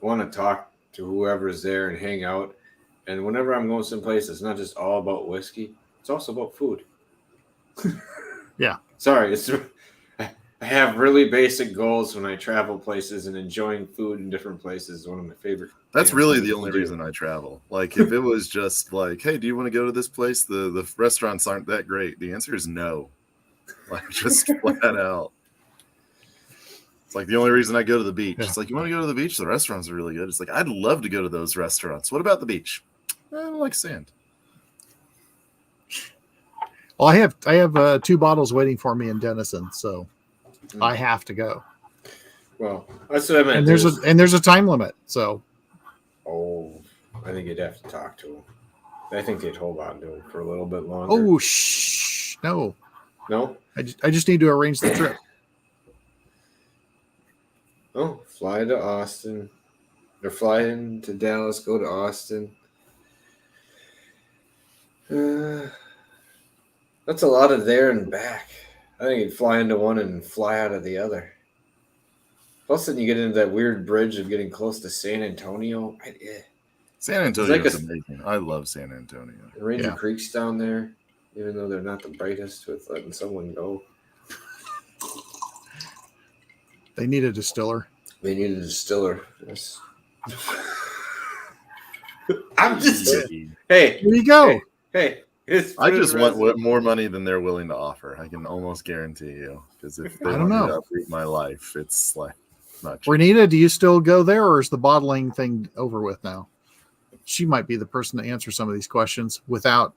want to talk to whoever's there and hang out. And whenever I'm going someplace, it's not just all about whiskey; it's also about food. Yeah. Sorry, I have really basic goals when I travel places, and enjoying food in different places is one of my favorite. That's really the only reason I travel. Like, if it was just like, hey, do you want to go to this place? The restaurants aren't that great. The answer is no. Like, just flat out. It's like the only reason I go to the beach. Yeah. It's like, you want to go to the beach? The restaurants are really good. It's like, I'd love to go to those restaurants. What about the beach? I don't like sand. Well, I have 2 bottles waiting for me in Denison, so I have to go. Well, that's what I meant. And there's a time limit, so. Oh, I think you'd have to talk to them. I think they'd hold on to them for a little bit longer. Oh, shh. No. No? I just need to arrange the trip. Oh, fly to Austin. Or fly into Dallas, go to Austin. That's a lot of there and back. I think you'd fly into one and fly out of the other. Plus, then you get into that weird bridge of getting close to San Antonio. San Antonio is amazing. I love San Antonio. Ranger Creek's down there, even though they're not the brightest with letting someone go. They need a distiller. They need a distiller. Yes. I'm just. Hey. Here you go. Hey. I just want more money than they're willing to offer. I can almost guarantee you. Because if they want me to uproot my life, it's like not cheap. Renita, do you still go there, or is the bottling thing over with now? She might be the person to answer some of these questions without.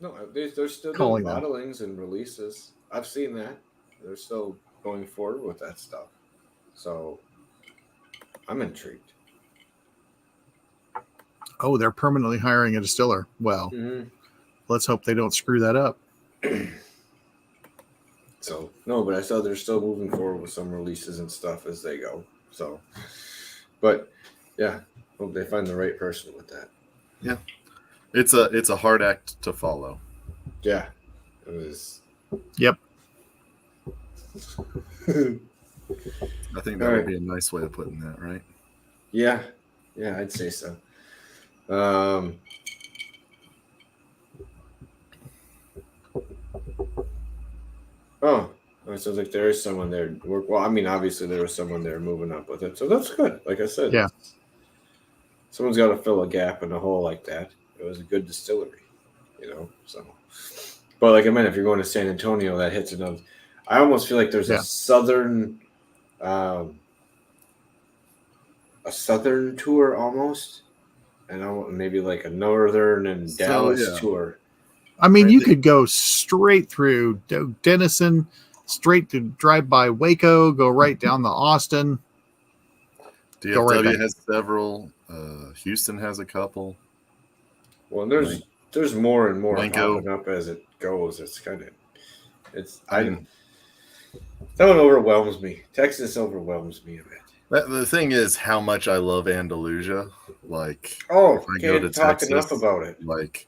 No, they're still doing bottlings and releases. I've seen that. They're still going forward with that stuff. So I'm intrigued. Oh, they're permanently hiring a distiller. Well, let's hope they don't screw that up. So, no, but I saw they're still moving forward with some releases and stuff as they go. So, but yeah, hope they find the right person with that. Yeah. It's a hard act to follow. Yeah. It was. Yep. I think that would be a nice way of putting that, right? Yeah. Yeah, I'd say so. Oh, it sounds like there is someone there. Well, I mean, obviously there was someone there moving up with it, so that's good. Like I said, someone's got to fill a gap in a hole like that. It was a good distillery, So, but like I meant, if you're going to San Antonio, that hits another. I almost feel like there's a southern tour almost, and maybe like a northern and Dallas tour. I mean, you could go straight through Denison, straight to drive by Waco, go right down to Austin. DFW has several. Houston has a couple. Well, there's more and more popping up as it goes. It's kind of that one overwhelms me. Texas overwhelms me a bit. The thing is how much I love Andalusia. Like, can't talk enough about it. Like,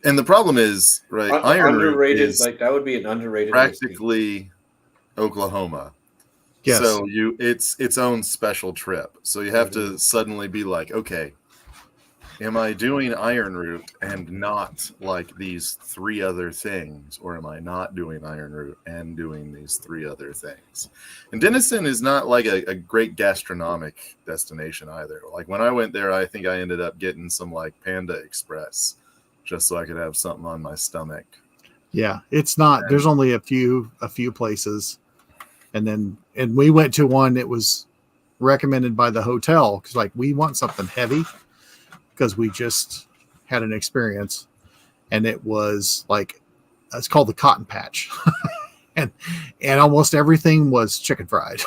and the problem is, right? Underrated. Like that would be an underrated. Practically whiskey. Oklahoma. Yes. So it's its own special trip. So you have to suddenly be like, okay, am I doing Iron Root and not like these 3 other things, or am I not doing Iron Root and doing these 3 other things? And Denison is not like a great gastronomic destination either. Like when I went there, I think I ended up getting some like Panda Express just so I could have something on my stomach. Yeah, it's not. There's only a few places. And we went to one that was recommended by the hotel because like we want something heavy because we just had an experience, and it was like it's called the Cotton Patch, and almost everything was chicken fried,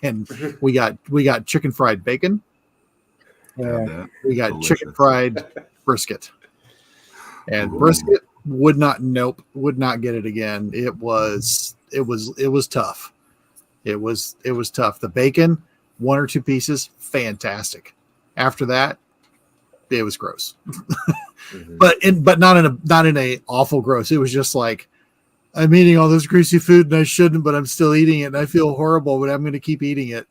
and we got chicken fried bacon, and we got chicken fried brisket, and brisket would not get it again. It was tough. It was tough. The bacon, 1 or 2 pieces, fantastic. After that, it was gross. Mhm. But not in a awful gross. It was just like, I'm eating all this greasy food and I shouldn't, but I'm still eating it and I feel horrible, but I'm going to keep eating it.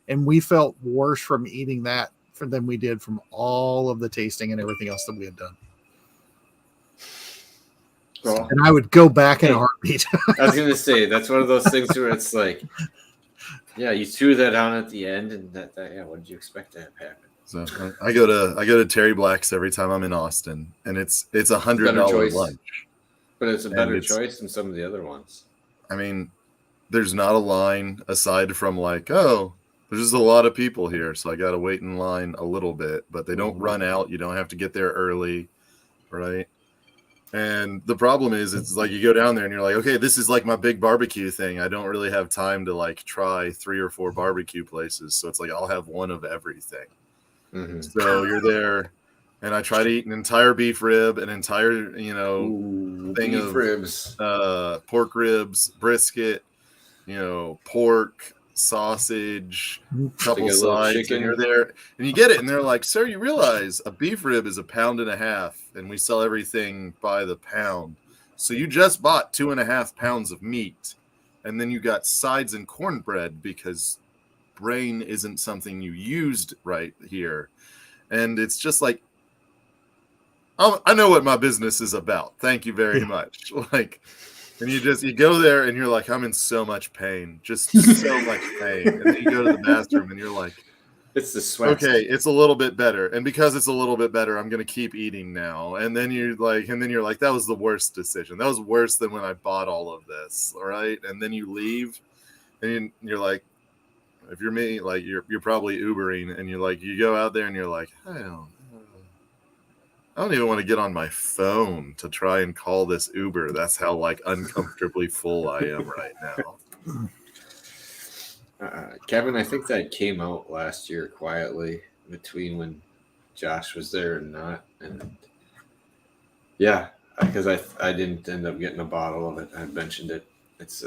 And we felt worse from eating that than we did from all of the tasting and everything else that we had done. Well, And I would go back in a heartbeat. I was gonna say that's one of those things where it's like, yeah, you threw that on at the end, and that yeah, what did you expect to have happen? So I go to Terry Black's every time I'm in Austin, and it's $100 lunch. But it's a better choice than some of the other ones. I mean, there's not a line aside from like, oh, there's just a lot of people here, so I got to wait in line a little bit. But they don't run out. You don't have to get there early, right? And the problem is, it's like you go down there and you're like, okay, this is like my big barbecue thing. I don't really have time to like try 3 or 4 barbecue places. So it's like I'll have one of everything. Mm-hmm. So you're there, and I try to eat an entire beef rib, an entire, thing beef of ribs, pork ribs, brisket, pork, sausage, couple sides, and you're there, and you get it, and they're like, sir, you realize a beef rib is 1.5 pounds, and we sell everything by the pound. So you just bought 2.5 pounds of meat, and then you got sides and cornbread because brain isn't something you used right here. And it's just like, I know what my business is about. Thank you very much. Like, and you go there and you're like, I'm in so much pain, just so much pain. And then you go to the bathroom and you're like, it's the sweat. Okay, it's a little bit better. And because it's a little bit better, I'm going to keep eating now. And then you're like, that was the worst decision. That was worse than when I bought all of this. All right. And then you leave and you're like, if you're me, like you're probably Ubering, and you're like, you go out there and you're like, I don't even want to get on my phone to try and call this Uber. That's how like uncomfortably full I am right now. Kevin, I think that came out last year quietly between when Josh was there and not. And yeah, because I didn't end up getting a bottle of it. I mentioned it. It's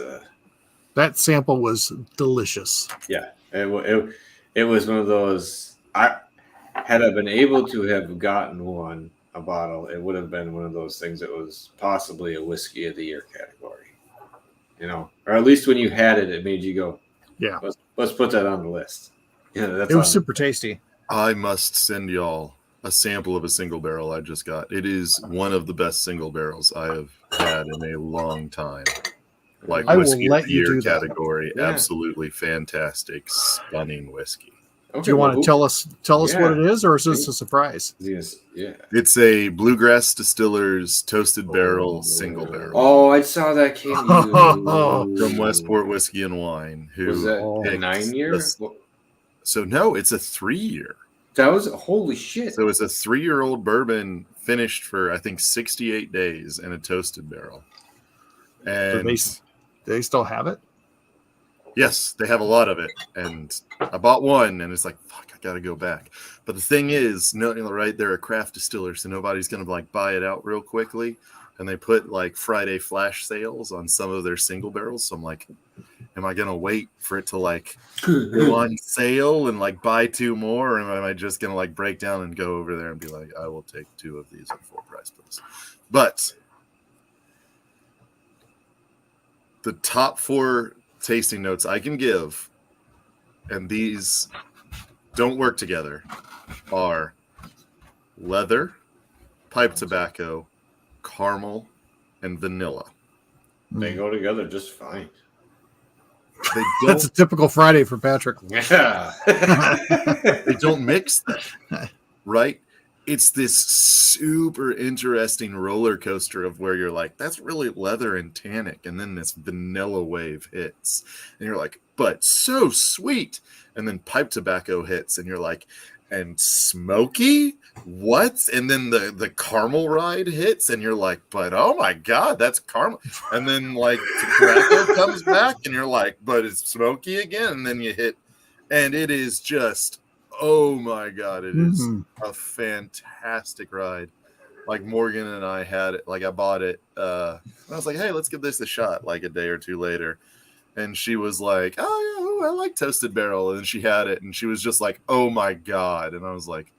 That sample was delicious. Yeah, it was one of those. Had I been able to have gotten a bottle, it would have been one of those things that was possibly a whiskey of the year category, or at least when you had it, it made you go, yeah, let's put that on the list. It was super tasty. I must send y'all a sample of a single barrel I just got. It is one of the best single barrels I have had in a long time. Like I whiskey will of let the you year do that. category, Yeah. Absolutely fantastic, stunning whiskey. Okay, Do you want to tell us what it is, or is this a surprise? Yes, yeah. It's a Bluegrass Distillers toasted barrel single barrel Oh, I saw that came from Westport Whiskey and Wine. Who was that a picked 9 year? So no, it's a 3-year. That was holy shit. So it's a 3-year-old bourbon finished for I think 68 days in a toasted barrel. And Do they still have it? yes, they have a lot of it, and I bought one, and it's like, fuck, I gotta go back. But the thing is, right? They're a craft distiller, so nobody's gonna like buy it out real quickly, and they put like Friday flash sales on some of their single barrels. So I'm like, am I gonna wait for it to like go on sale and like buy 2 more, or am I just gonna like break down and go over there and be like, I will take 2 of these at full price, please? But the top 4 tasting notes I can give, and these don't work together, are leather, pipe tobacco, caramel, and vanilla. They go together just fine. They That's a typical Friday for Patrick. Yeah. they don't mix them, right? It's this super interesting roller coaster of where you're like, that's really leather and tannic, and then this vanilla wave hits, and you're like, but so sweet. And then pipe tobacco hits, and you're like, and smoky? What? And then the caramel ride hits, and you're like, but oh my god, that's caramel. And then like tobacco comes back, and you're like, but it's smoky again. And then you hit, and it is just, oh my god, it is a fantastic ride. Like Morgan and I had it, like I bought it. I was like, hey, let's give this a shot like a day or 2 later. And she was like, oh, yeah, I like toasted barrel. And she had it, and she was just like, oh my god. And I was like,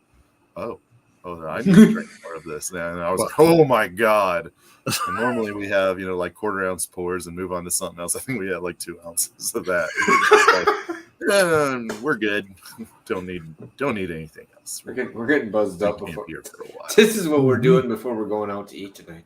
oh, oh, I need to drink more of this. And I was like, oh my God. And normally we have, like 1/4 ounce pours and move on to something else. I think we had like 2 ounces of that. We're good. Don't need anything else. We're getting buzzed up before. Here for a while. This is what we're doing before we're going out to eat tonight.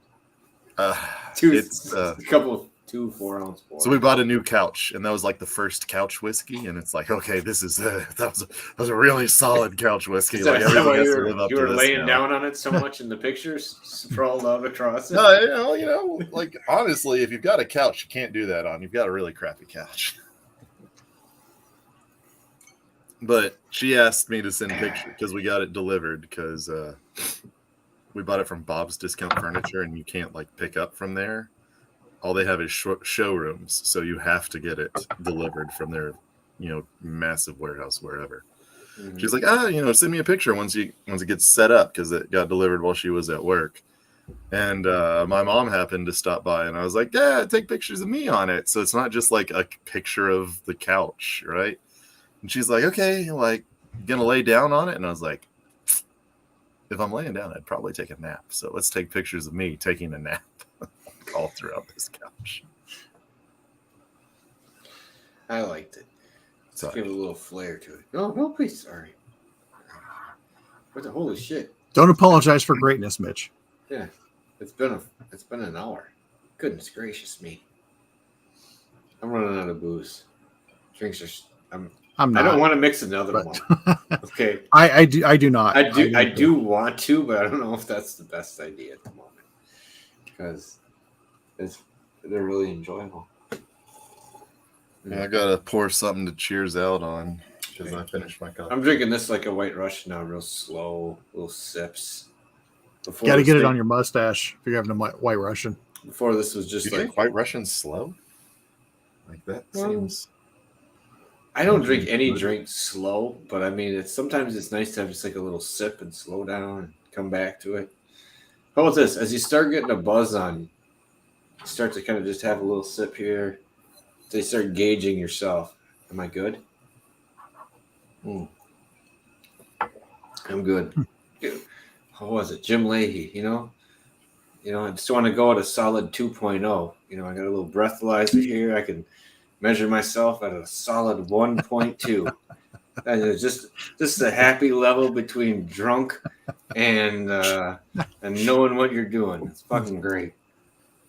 It's a couple of 2 4-ounce pours. So we bought a new couch, and that was like the first couch whiskey, and it's like, okay, this is that was a really solid couch whiskey. Is like that why has to live up you to were this laying now. down on it so much in the pictures, sprawled out across it? No, like honestly, if you've got a couch, you can't do that on. You've got a really crappy couch. But she asked me to send pictures because we got it delivered because we bought it from Bob's Discount Furniture, and you can't like pick up from there. All they have is showrooms, so you have to get it delivered from their, massive warehouse wherever. Mm-hmm. She's like, send me a picture once it gets set up because it got delivered while she was at work. And my mom happened to stop by, and I was like, yeah, take pictures of me on it. So it's not just like a picture of the couch, right? And she's like, okay, like, gonna lay down on it? And I was like, if I'm laying down, I'd probably take a nap. So let's take pictures of me taking a nap all throughout this couch. I liked it. Sorry. Give it a little flair to it. No, please, sorry. What the holy shit? Don't apologize for greatness, Mitch. Yeah, it's been an hour. Goodness gracious me! I'm running out of booze. Drinks are. I'm not. I don't want to mix another one. Okay. I do not. I do want to, but I don't know if that's the best idea at the moment because they're really enjoyable. I gotta pour something to cheers out on because I finished my cup. I'm drinking this like a White Russian now, real slow, little sips. Got to get it on your mustache if you're having a White Russian. Before this was just you like drink White Russian slow. Like that seems. I don't drink any drink slow, but I mean, sometimes it's nice to have just like a little sip and slow down and come back to it. How about this? As you start getting a buzz on, you start to kind of just have a little sip here. They start gauging yourself. Am I good? I'm good. How was it? Jim Leahy, I just want to go at a solid 2.0. I got a little breathalyzer here. I can measure myself at a solid 1.2. And it's just a happy level between drunk and knowing what you're doing. It's fucking great.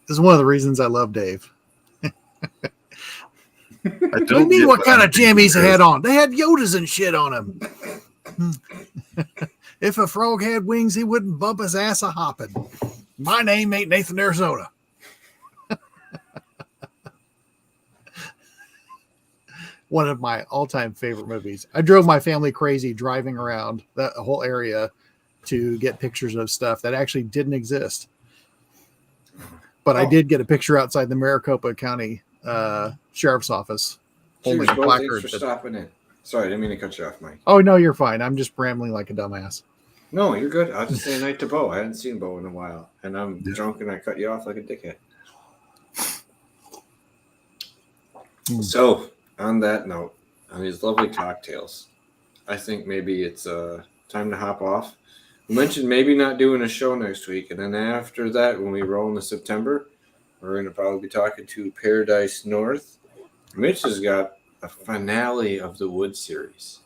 This is one of the reasons I love Dave. I What do you mean what kind of jammies they had on? They had Yodas and shit on them. If a frog had wings, he wouldn't bump his ass a hopping. My name ain't Nathan, Arizona. One of my all-time favorite movies. I drove my family crazy driving around that whole area to get pictures of stuff that actually didn't exist. But I did get a picture outside the Maricopa County Sheriff's Office. Cheers, both. Thanks for stopping in. Sorry, I didn't mean to cut you off, Mike. Oh, no, you're fine. I'm just rambling like a dumbass. No, you're good. I'll just say night to Bo. I hadn't seen Bo in a while. And I'm drunk and I cut you off like a dickhead. So, on that note, on these lovely cocktails, I think maybe it's time to hop off. We mentioned maybe not doing a show next week. And then after that, when we roll into September, we're going to probably be talking to Paradise North. Mitch has got a finale of the Wood series.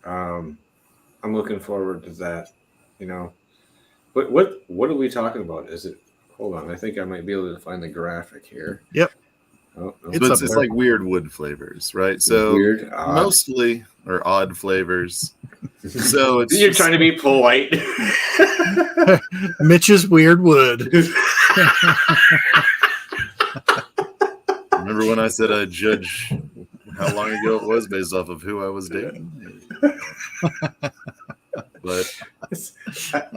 I'm looking forward to that. What are we talking about? Is it? Hold on, I think I might be able to find the graphic here. Yep. Oh, no. It's like weird wood flavors, right? So Weird, odd. mostly or odd flavors. So it's You're trying to be polite. Mitch's Weird Wood. Remember when I said I'd judge how long ago it was based off of who I was dating? But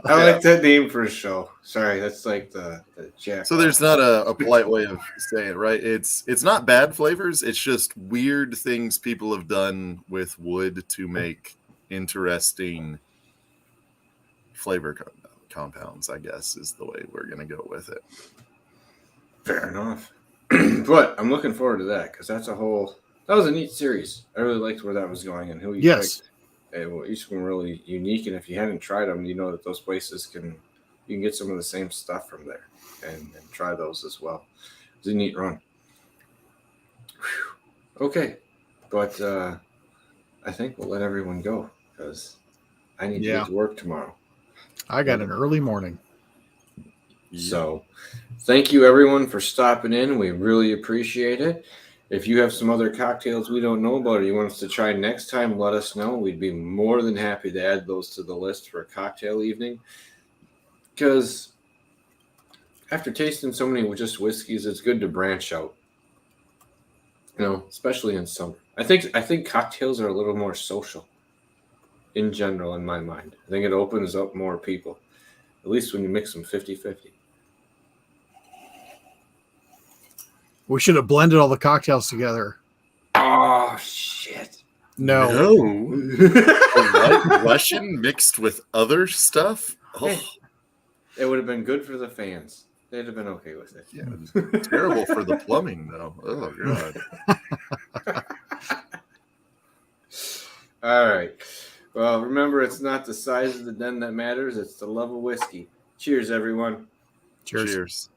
I like that name for a show. Sorry, that's like the Jack. so there's not a polite way of saying it, right? It's not bad flavors. It's just weird things people have done with wood to make interesting flavor compounds, I guess, is the way we're going to go with it. Fair enough. But I'm looking forward to that because that was a neat series. I really liked where that was going and who you picked. each one really unique. And if you hadn't tried them, you know that those places you can get some of the same stuff from there and try those as well. It's a neat run. Whew. Okay, but I think we'll let everyone go because I need to get to work tomorrow. I got an early morning. So thank you everyone for stopping in. We really appreciate it. If you have some other cocktails we don't know about or you want us to try next time, let us know. We'd be more than happy to add those to the list for a cocktail evening. Because after tasting so many just whiskeys, it's good to branch out. You know, especially in summer. I think cocktails are a little more social in general in my mind. I think it opens up more people. At least when you mix them 50-50. We should have blended all the cocktails together. Oh, shit. No. A white Russian mixed with other stuff? Oh. Hey, it would have been good for the fans. They'd have been okay with it. Yeah, it's terrible for the plumbing, though. Oh, God. All right. Well, remember, it's not the size of the den that matters. It's the love of whiskey. Cheers, everyone. Cheers. Cheers.